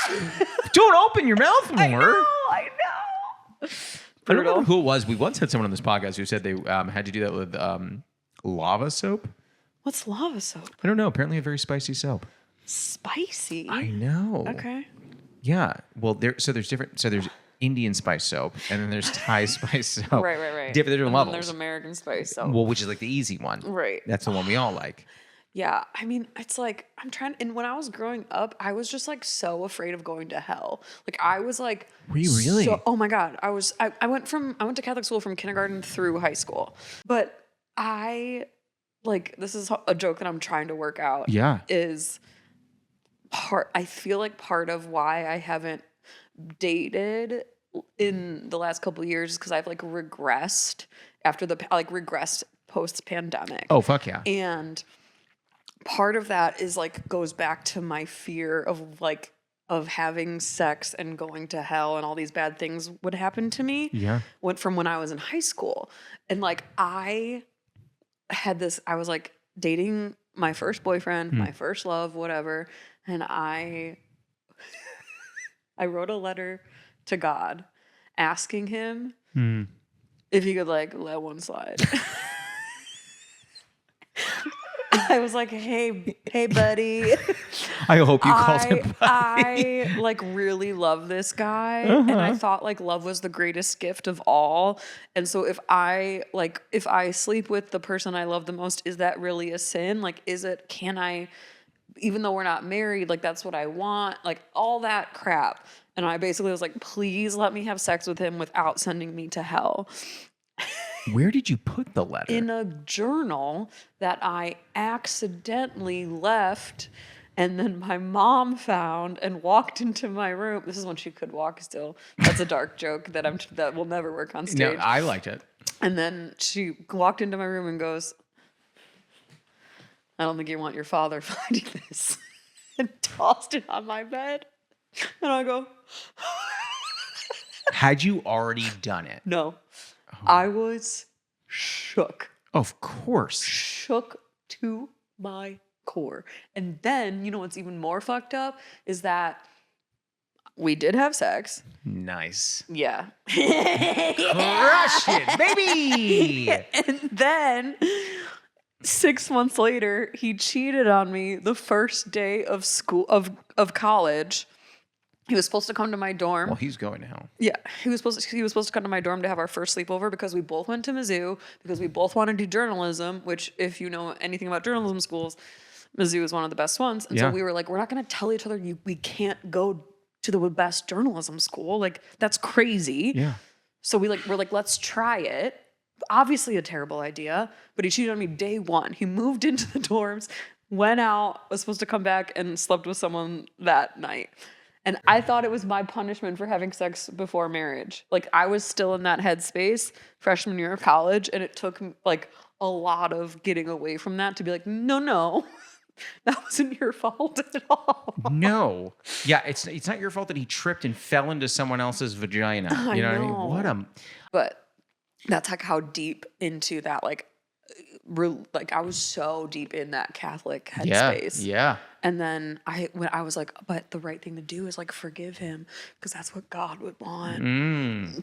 no! Don't open your mouth more. I know. I don't remember who it was. We once had someone on this podcast who said they had to do that with lava soap. What's lava soap? I don't know. Apparently a very spicy soap. Spicy? I know. Okay. Yeah. Well, there's different. So there's Indian spice soap, and then there's Thai spice soap. Right. Different levels. There's American spice soap. Well, which is like the easy one. Right. That's the one we all like. Yeah, I mean, it's like and when I was growing up, I was just like so afraid of going to hell. Like I was like, were you really? Oh my God, I went to Catholic school from kindergarten through high school, but this is a joke that I'm trying to work out. Yeah, I feel like part of why I haven't dated in the last couple of years is because I've like regressed post pandemic. Oh fuck yeah. And part of that is like goes back to my fear of having sex and going to hell and all these bad things would happen to me. Yeah. Went from when I was in high school. And like I was like dating my first boyfriend, my first love, whatever. And I wrote a letter to God asking him if he could like let one slide. I was like, hey, buddy. I hope you called him buddy. I like really love this guy. And I thought like love was the greatest gift of all. And so if I sleep with the person I love the most, is that really a sin? Like, even though we're not married, like that's what I want, like all that crap. And I basically was like, please let me have sex with him without sending me to hell. Where did you put the letter? In a journal that I accidentally left, and then my mom found and walked into my room. This is when she could walk still. That's a dark joke that will never work on stage. No, I liked it. And then she walked into my room and goes, I don't think you want your father finding this. And tossed it on my bed. And I go, had you already done it? No. I was shook. Of course. Shook to my core. And then, you know what's even more fucked up is that we did have sex. Nice. Yeah. Crush it, baby! And then 6 months later, he cheated on me the first day of school of college. He was supposed to come to my dorm. Well, he's going to hell. Yeah, he was supposed to come to my dorm to have our first sleepover because we both went to Mizzou, because we both wanted to do journalism, which if you know anything about journalism schools, Mizzou is one of the best ones. And so we were like, we're not going to tell each other we can't go to the best journalism school. Like, that's crazy. Yeah. So we're like, let's try it. Obviously a terrible idea, but he cheated on me day one. He moved into the dorms, went out, was supposed to come back and slept with someone that night. And I thought it was my punishment for having sex before marriage. Like, I was still in that headspace freshman year of college, and it took like a lot of getting away from that to be like, no, that wasn't your fault at all. No. Yeah, it's not your fault that he tripped and fell into someone else's vagina. You know what I mean? But that's like how deep into that, like I was so deep in that Catholic headspace. Yeah. And then when I was like, but the right thing to do is like forgive him because that's what God would want.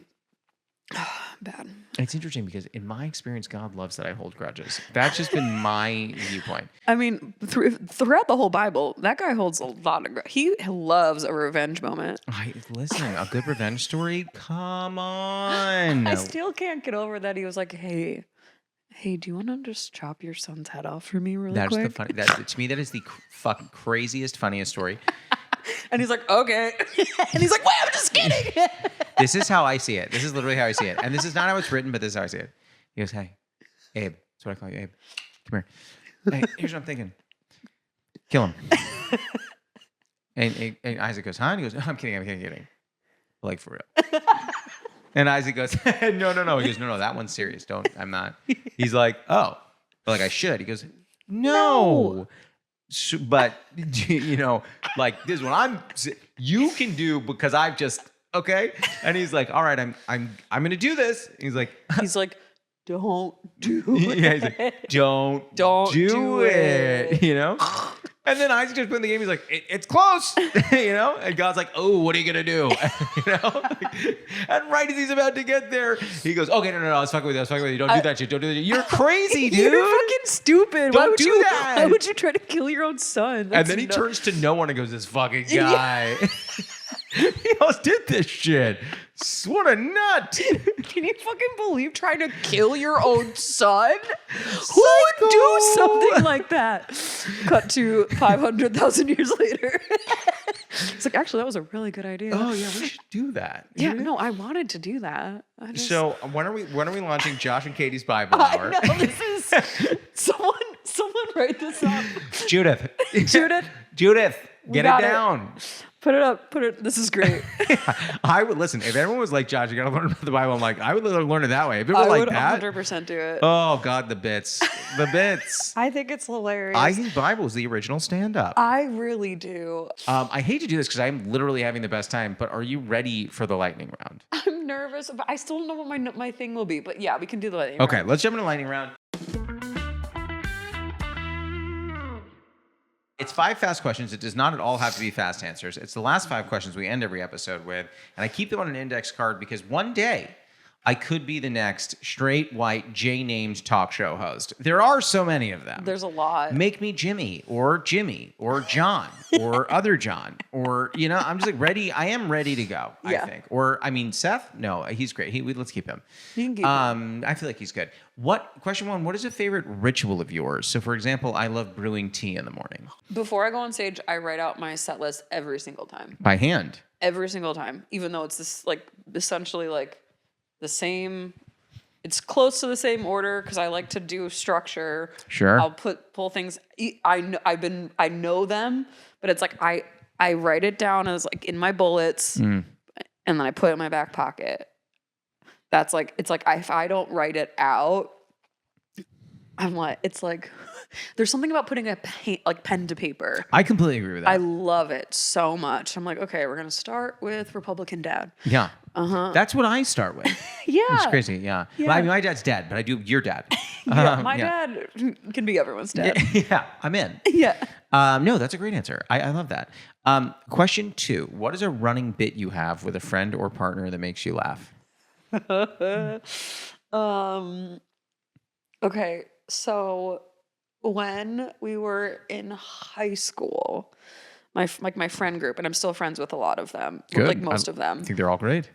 Bad. It's interesting because in my experience, God loves that I hold grudges. That's just been my viewpoint. I mean, throughout the whole Bible, that guy holds a lot of he loves a revenge moment. Listen, a good revenge story? Come on. I still can't get over that he was like, hey, do you want to just chop your son's head off for me real quick? To me, that is the fucking craziest, funniest story. And he's like, okay. And he's like, wait, I'm just kidding. This is how I see it. This is literally how I see it. And this is not how it's written, but this is how I see it. He goes, hey, Abe. That's what I call you, Abe. Come here. Hey, here's what I'm thinking. Kill him. And Isaac goes, huh? And he goes, I'm kidding. Like, for real. And Isaac goes, no. He goes, no, that one's serious. I'm not. He's like, oh. But like, I should. He goes, no. But, like, this is what you can do because I've just, okay. And he's like, all right, I'm going to do this. He's like, don't do it. Yeah, he's like, don't do it. And then Isaac just put in the game. He's like, it's close, And God's like, oh, what are you gonna do? And right as he's about to get there, he goes, okay, no, I was fucking with you. Don't do that shit. Don't do that shit. You're crazy, dude. You're fucking stupid. Don't do that. Why would you try to kill your own son? And then he turns to no one and goes, this fucking guy. He almost did this shit. What a nut. Can you fucking believe trying to kill your own son? Who would do something like that? Cut to 500,000 years later. It's like, actually, that was a really good idea. Oh, yeah, we should do that. Yeah, no, I wanted to do that. So when are we launching Josh and Katie's Bible Hour? I know, this is... Someone write this up. Judith, get it down. Put it up. This is great. I would listen. If everyone was like, Josh, you got to learn about the Bible, I'm like, I would learn it that way. If it were like that, I would 100% do it. Oh, God, the bits. I think it's hilarious. I think Bible is the original stand-up. I really do. I hate to do this because I'm literally having the best time, but are you ready for the lightning round? I'm nervous, but I still don't know what my thing will be. But yeah, we can do the lightning round. Okay, let's jump into lightning round. It's 5 fast questions. It does not at all have to be fast answers. It's the last 5 questions we end every episode with. And I keep them on an index card because one day I could be the next straight, white, J-named talk show host. There are so many of them. There's a lot. Make me Jimmy or John or other John or, I'm just like ready. I am ready to go, I think. Or, Seth? No, he's great. Let's keep him. You can keep him. I feel like he's good. Question 1, what is a favorite ritual of yours? So, for example, I love brewing tea in the morning. Before I go on stage, I write out my set list every single time. By hand? Every single time. Even though it's this, essentially, the same, it's close to the same order because I like to do structure. Sure. I'll pull things. I know them, but it's like I write it down as in my bullets, and then I put it in my back pocket. That's it's if I don't write it out, I'm like, it's like, there's something about putting a pen to paper. I completely agree with that. I love it so much. I'm like, okay, we're going to start with Republican Dad. Yeah. That's what I start with. Yeah. It's crazy. Yeah. My dad's dad, but I do your dad. My dad can be everyone's dad. Yeah. I'm in. Yeah. No, that's a great answer. I love that. Question 2. What is a running bit you have with a friend or partner that makes you laugh? Okay. So when we were in high school, my friend group, and I'm still friends with a lot of them, Good. Most of them. I think they're all great.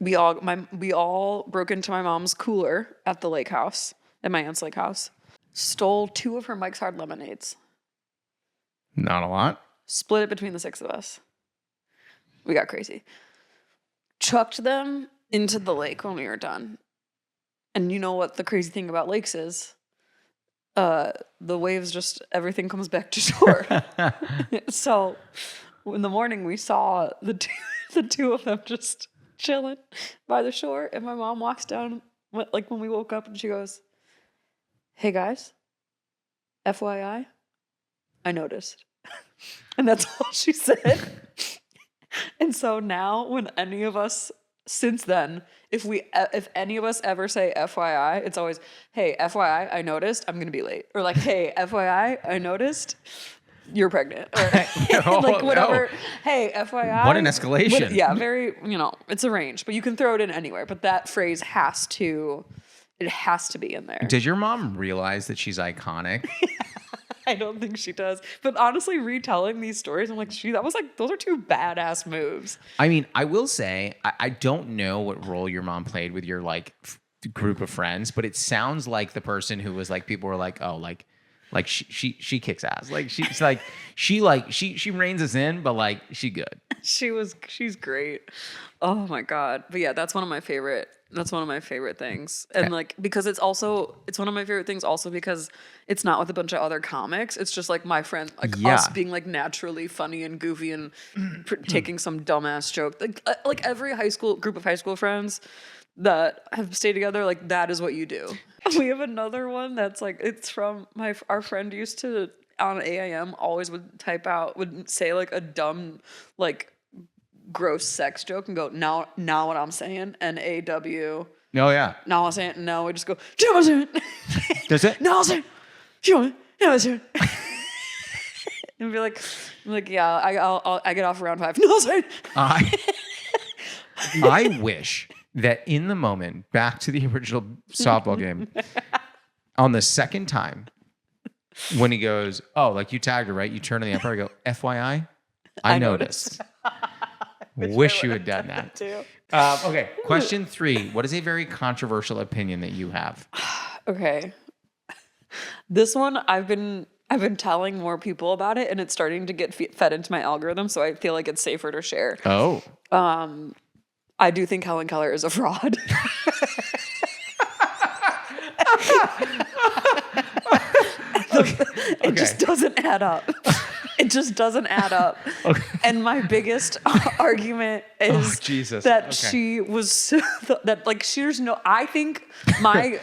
We all broke into my mom's cooler at the lake house, at my aunt's lake house, stole 2 of her Mike's Hard Lemonades. Not a lot. Split it between the 6 of us. We got crazy. Chucked them into the lake when we were done. And you know what the crazy thing about lakes is? The waves everything comes back to shore. So in the morning we saw the two of them just chilling by the shore, and my mom walks down when we woke up, and she goes, "Hey guys, FYI, I noticed." And that's all she said. And so now when any of us since then, if any of us ever say FYI, it's always, "Hey, FYI, I noticed I'm going to be late." Or "Hey, FYI, I noticed you're pregnant." Or whatever. No. "Hey, FYI." What an escalation. Very, it's a range, but you can throw it in anywhere. But that phrase has to be in there. Does your mom realize that she's iconic? I don't think she does. But honestly, retelling these stories, I'm like, those are 2 badass moves. I will say, I don't know what role your mom played with your group of friends, but it sounds like the person who was people were like, oh, she kicks ass. She reins us in, but she good. She's great. Oh my God. But yeah, that's one of my favorite things. And because it's one of my favorite things also because it's not with a bunch of other comics. It's just my friend, us being naturally funny and goofy and taking some dumbass joke. Every group of high school friends that have stayed together, that is what you do. We have another one that's it's from our friend used to on AIM always would say a dumb gross sex joke and go, now what I'm saying, NAW. Oh yeah. Now I'm saying, no, we just go, does it? now I'm saying, And be like, yeah, I get off around 5. No, sorry. I wish that in the moment, back to the original softball game, on the second time, when he goes, oh, like you tagged her, right? You turn to the umpire and go, FYI, I noticed. Wish you had done that. Too. Okay, question 3. What is a very controversial opinion that you have? Okay. This one, I've been telling more people about it, and it's starting to get fed into my algorithm, so I feel like it's safer to share. Oh. I do think Hellen Keller is a fraud. It just doesn't add up. It just doesn't add up. Okay. And my biggest argument is that she was that like there's no. I think my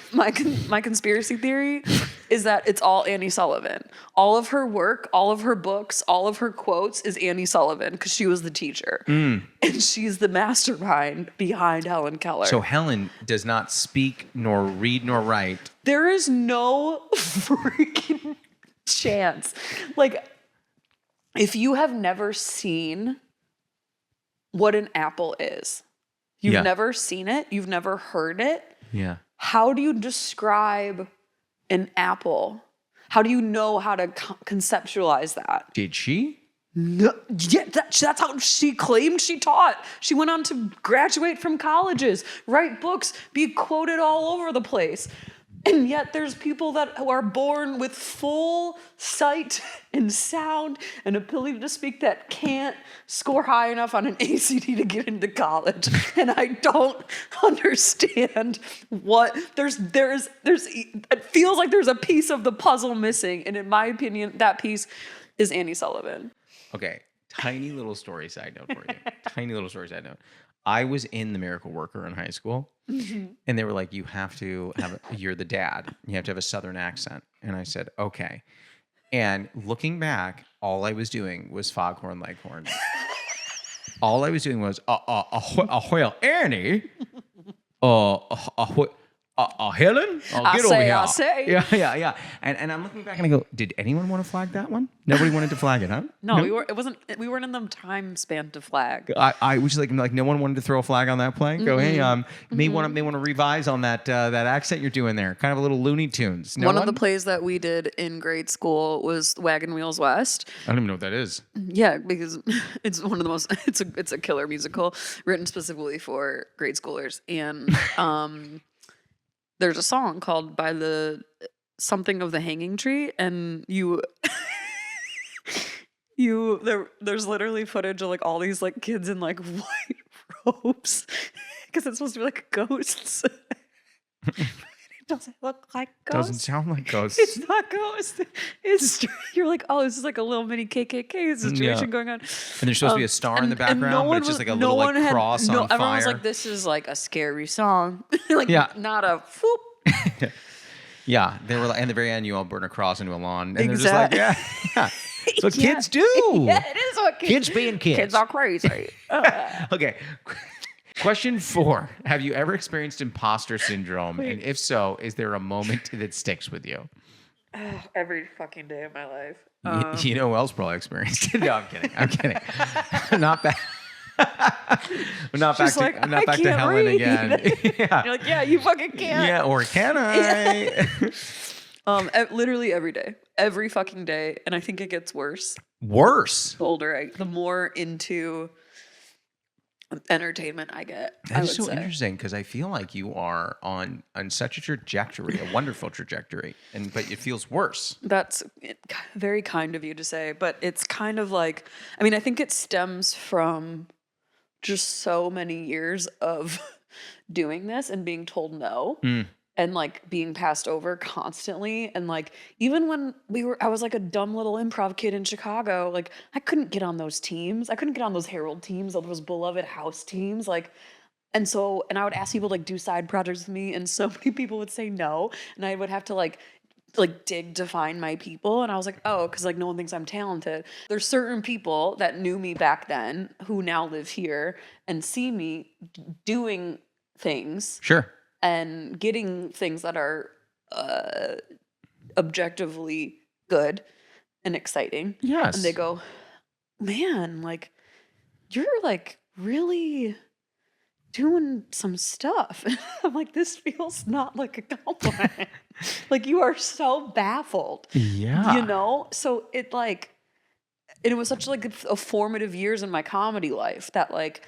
conspiracy theory is that it's all Annie Sullivan. All of her work, all of her books, all of her quotes is Annie Sullivan because she was the teacher, and she's the mastermind behind Hellen Keller. So Helen does not speak nor read nor write. There is no freaking chance. Like, if you have never seen what an apple is, you've never seen it, you've never heard it. Yeah. How do you describe an apple? How do you know how to conceptualize that? Did she? No, yeah, that's how she claimed she taught. She went on to graduate from colleges, write books, be quoted all over the place. And yet there's people that are born with full sight and sound and ability to speak that can't score high enough on an ACT to get into college. And I don't understand what it feels like there's a piece of the puzzle missing. And in my opinion, that piece is Annie Sullivan. Okay. Tiny little story side note for you. Tiny little story side note. I was in The Miracle Worker in high school, and they were like, you're the dad. You have to have a Southern accent. And I said, okay. And looking back, all I was doing was Foghorn Leghorn. All I was doing was, well, Annie, Helen? Get over here. I say. Yeah. And I'm looking back and I go, did anyone want to flag that one? Nobody wanted to flag it, huh? No, we weren't in the time span to flag. I was like no one wanted to throw a flag on that play. Go, hey, may want to revise on that accent you're doing there. Kind of a little Looney Tunes. One of the plays that we did in grade school was Wagon Wheels West. I don't even know what that is. Yeah, because it's one of the most it's a killer musical written specifically for grade schoolers. And there's a song called By the Something of the Hanging Tree, and there's literally footage of like all these like kids in like white robes because it's supposed to be like ghosts. It doesn't look like ghosts. Doesn't sound like ghosts. It's not ghosts. It's you're like, oh, this is like a little mini KKK situation going on. And there's supposed to be a star in the background, but it's just like a little like cross on fire. Everyone's like, this is like a scary song. Not a whoop. Yeah, they were like, and at the very end, you all burn a cross into a lawn, and they're just like, yeah. That's what kids do. Yeah, it is what kids being kids. Kids are crazy. Okay. Question 4. Have you ever experienced imposter syndrome? And if so, is there a moment that sticks with you? Every fucking day of my life. You know who else probably experienced it? No, I'm kidding. Not that. I'm not back to Helen again. Yeah. You're like, yeah, you fucking can't. Yeah, or can I? Literally every day. Every fucking day. And I think it gets worse. Worse? The older the more into entertainment I get. That's so interesting because I feel like you are on such a trajectory, a wonderful trajectory, but it feels worse. That's very kind of you to say, but it's kind of like, I mean, I think it stems from just so many years of doing this and being told no. And like being passed over constantly. And like, even when I was like a dumb little improv kid in Chicago, like I couldn't get on those teams. I couldn't get on those Herald teams, those beloved house teams. Like, and I would ask people to like do side projects with me. And so many people would say no. And I would have to like dig to find my people. And I was like, oh, because like no one thinks I'm talented. There's certain people that knew me back then who now live here and see me doing things. Sure. And getting things that are objectively good and exciting. Yes. And they go, man, like, you're like really doing some stuff. I'm like, this feels not like a compliment. Like, you are so baffled. Yeah. You know? So it like, it was such like a formative years in my comedy life that like,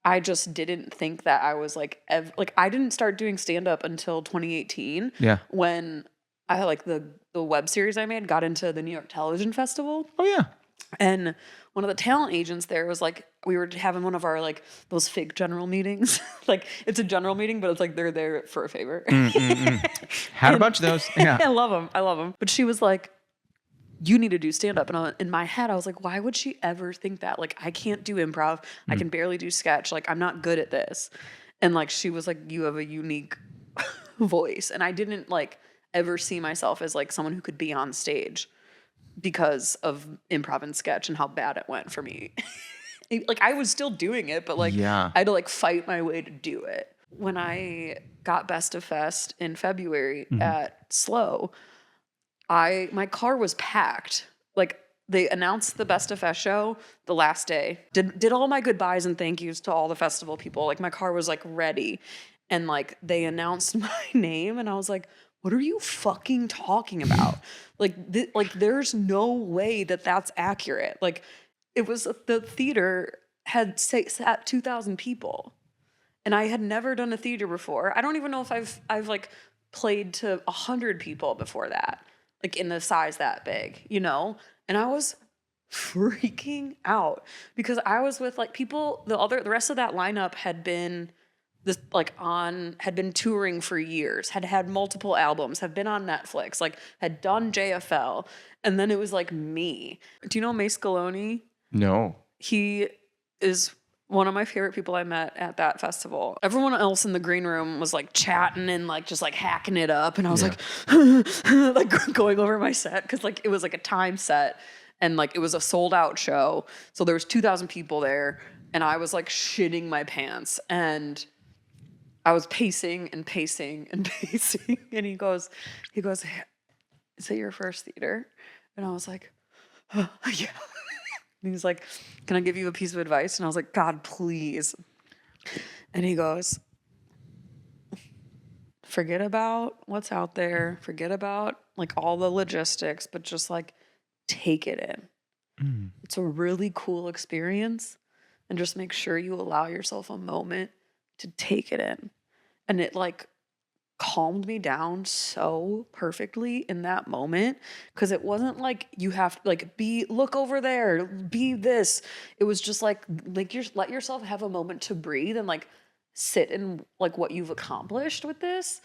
I just didn't think that I was like, like I didn't start doing stand up until 2018. Yeah. When I like the web series I made got into the New York Television Festival. Oh yeah. And one of the talent agents there was like, we were having one of our like those fake general meetings. Like it's a general meeting, but it's like they're there for a favor. Had a bunch of those. Yeah. I love them. I love them. But she was like, you need to do stand up. And in my head, I was like, why would she ever think that? Like, I can't do improv. I can barely do sketch. Like, I'm not good at this. And like, she was like, you have a unique voice. And I didn't like ever see myself as like someone who could be on stage because of improv and sketch and how bad it went for me. Like, I was still doing it, but like, Yeah. I had to like fight my way to do it. When I got Best of Fest in February at Slow, my car was packed. Like they announced the Best of Fest show the last day. Did all my goodbyes and thank yous to all the festival people. Like my car was like ready. And like they announced my name and I was like, what are you fucking talking about? Like there's no way that that's accurate. Like it was the theater had sat 2,000 people. And I had never done a theater before. I don't even know if I've like played to 100 people before that. Like in the size that big, you know? And I was freaking out because I was with like people, the rest of that lineup had been had been touring for years, had multiple albums, have been on Netflix, like had done JFL. And then it was like me. Do you know Mace Scaloni? No. He is one of my favorite people I met at that festival. Everyone else in the green room was like chatting and like just like hacking it up. And I was like, like going over my set because like it was like a time set and like it was a sold out show. So there was 2,000 people there and I was like shitting my pants and I was pacing and pacing and pacing. And he goes, hey, is it your first theater? And I was like, yeah. And he's like, can I give you a piece of advice? And I was like, God, please. And he goes, forget about what's out there. Forget about like all the logistics, but just like take it in. It's a really cool experience. And just make sure you allow yourself a moment to take it in. And it like calmed me down so perfectly in that moment because it wasn't like you have to like look over there, be this. It was just like you let yourself have a moment to breathe and like sit in like what you've accomplished with this.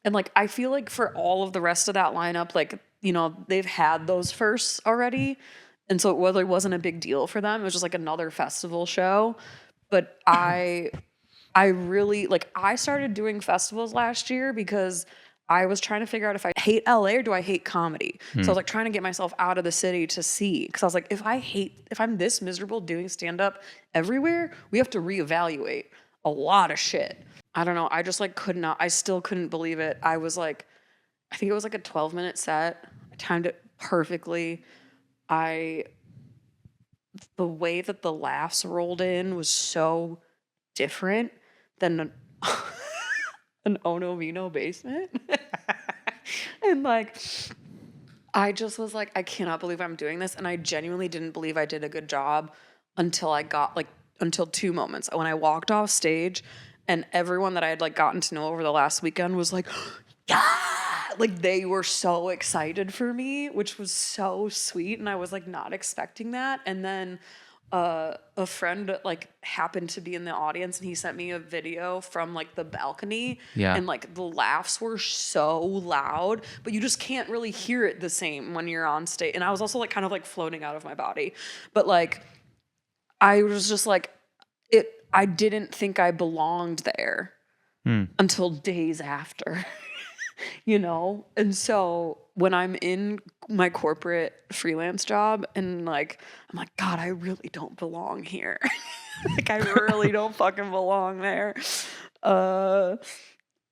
And like I feel like for all of the rest of that lineup, like, you know, they've had those firsts already. And so it really wasn't a big deal for them. It was just like another festival show. But I really, like, I started doing festivals last year because I was trying to figure out if I hate LA or do I hate comedy. So I was like trying to get myself out of the city to see. Because I was like, if I'm this miserable doing stand-up everywhere, we have to reevaluate a lot of shit. I don't know. I just like I still couldn't believe it. I was like, I think it was like a 12-minute set. I timed it perfectly. The way that the laughs rolled in was so different than an Ono Vino basement. And like, I just was like, I cannot believe I'm doing this. And I genuinely didn't believe I did a good job until until two moments. When I walked off stage and everyone that I had like gotten to know over the last weekend was like, yeah, like they were so excited for me, which was so sweet. And I was like not expecting that. And then a friend like happened to be in the audience and he sent me a video from like the balcony. Yeah. And like the laughs were so loud, but you just can't really hear it the same when you're on stage. And I was also like kind of like floating out of my body, but like I was just like I didn't think I belonged there until days after. You know? And so when I'm in my corporate freelance job and like, I'm like, God, I really don't belong here. Like, I really don't fucking belong there. And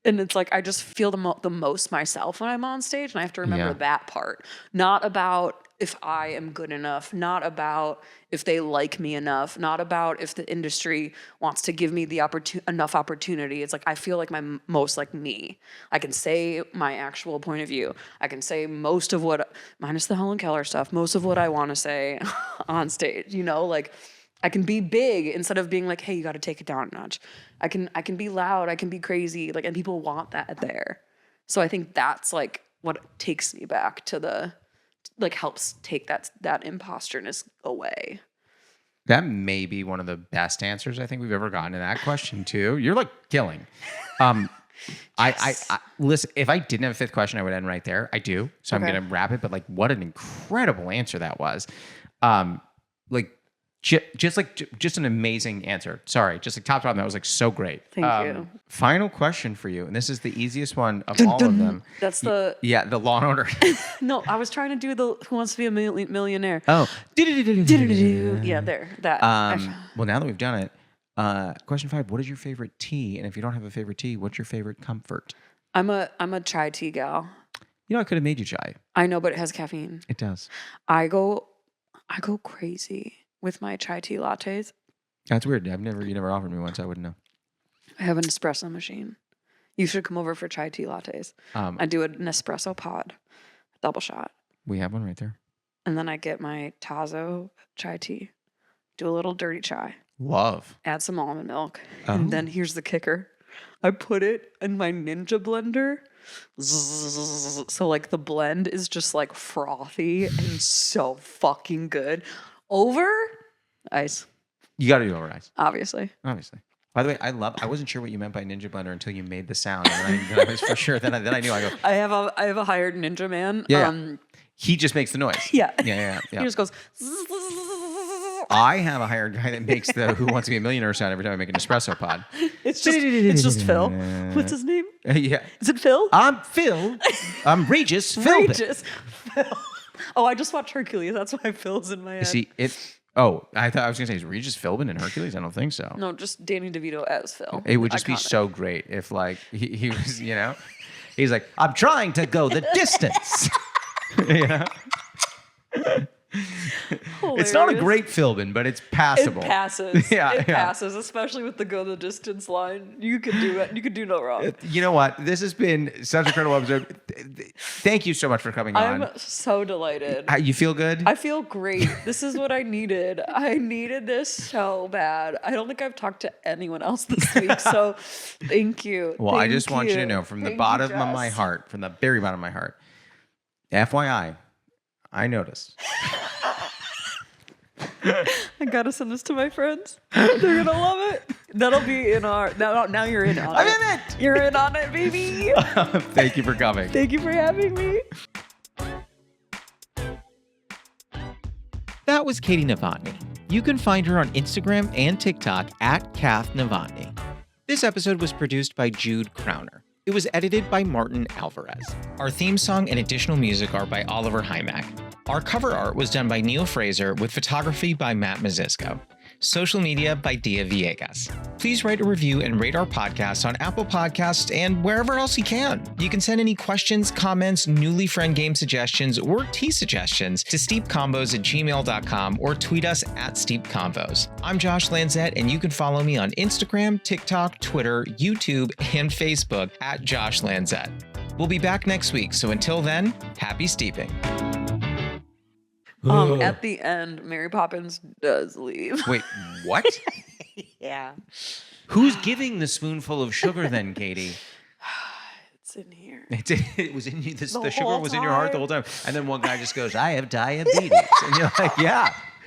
it's like, I just feel the most myself when I'm on stage. And I have to remember that part. Not about if I am good enough, not about if they like me enough, not about if the industry wants to give me the enough opportunity. It's like I feel like my most like me. I can say my actual point of view. I can say most of what, minus the Hellen Keller stuff, most of what I want to say on stage. You know, like I can be big instead of being like, hey, you got to take it down a notch. I can be loud. I can be crazy. Like, and people want that there. So I think that's like what takes me back to the, like, helps take that imposterness away. That may be one of the best answers I think we've ever gotten to that question too. You're like killing. Yes. I listen, if I didn't have a fifth question, I would end right there. I do. So I'm going to wrap it, but like what an incredible answer that was. Like just an amazing answer. Sorry, just like top to bottom, that was like so great. Thank you. Final question for you, and this is the easiest one of all of them. That's the the Law and Order. No, I was trying to do the Who Wants to Be a Millionaire. Oh, yeah, there. That. Well, now that we've done it, question 5: what is your favorite tea? And if you don't have a favorite tea, what's your favorite comfort? I'm a chai tea gal. You know, I could have made you chai. I know, but it has caffeine. It does. I go crazy with my chai tea lattes. That's weird. You never offered me one, so I wouldn't know. I have an espresso machine. You should come over for chai tea lattes. I do an espresso pod, double shot. We have one right there. And then I get my Tazo chai tea, do a little dirty chai. Love. Add some almond milk. And then here's the kicker. I put it in my Ninja blender. So like the blend is just like frothy and so fucking good. Over ice. You got to do over ice. Obviously. By the way, I wasn't sure what you meant by Ninja blender until you made the sound. And then I was for sure. Then I knew. I go. I have a hired Ninja man. Yeah. He just makes the noise. Yeah. Yeah. He just goes. I have a hired guy that makes the Who Wants to Be a Millionaire sound every time I make an espresso pod. It's just Phil. What's his name? Yeah. Is it Phil? I'm Phil. I'm Regis Phil. Regis Phil. Oh, I just watched Hercules. That's why Phil's in my head. See, I thought I was going to say, is Regis Philbin in Hercules? I don't think so. No, just Danny DeVito as Phil. It would just be so great if, like, he was, you know, he's like, I'm trying to go the distance. You know? It's not a great Philbin, but it's passable. It passes. Yeah, it passes, especially with the go the distance line. You could do it. You could do no wrong. You know what? This has been such an incredible episode. Thank you so much for coming on. I'm so delighted. You feel good? I feel great. This is what I needed. I needed this so bad. I don't think I've talked to anyone else this week, so thank you. Well, I just want you to know from the bottom of my heart, from the very bottom of my heart, FYI, I noticed. I gotta send this to my friends. They're gonna love it. That'll be in our. Now you're in on it. I'm in it. You're in on it, baby. Thank you for coming. Thank you for having me. That was Katie Novotny. You can find her on Instagram and TikTok at Kath Novotny. This episode was produced by Jude Crowner. It was edited by Martin Alvarez. Our theme song and additional music are by Oliver Hymack. Our cover art was done by Neil Fraser with photography by Matt Mazisco. Social media by Dia Villegas. Please write a review and rate our podcast on Apple Podcasts and wherever else you can. You can send any questions, comments, newly friend game suggestions, or tea suggestions to steepcombos@gmail.com or tweet us at steepconvos. I'm Josh Lanzet, and you can follow me on Instagram, TikTok, Twitter, YouTube, and Facebook at Josh Lanzet. We'll be back next week, so until then, happy steeping. At the end, Mary Poppins does leave. Wait, what? Yeah. Who's giving the spoonful of sugar then, Katie? It's in here. It was in you. The sugar whole was in your heart the whole time. And then one guy just goes, I have diabetes. And you're like, yeah.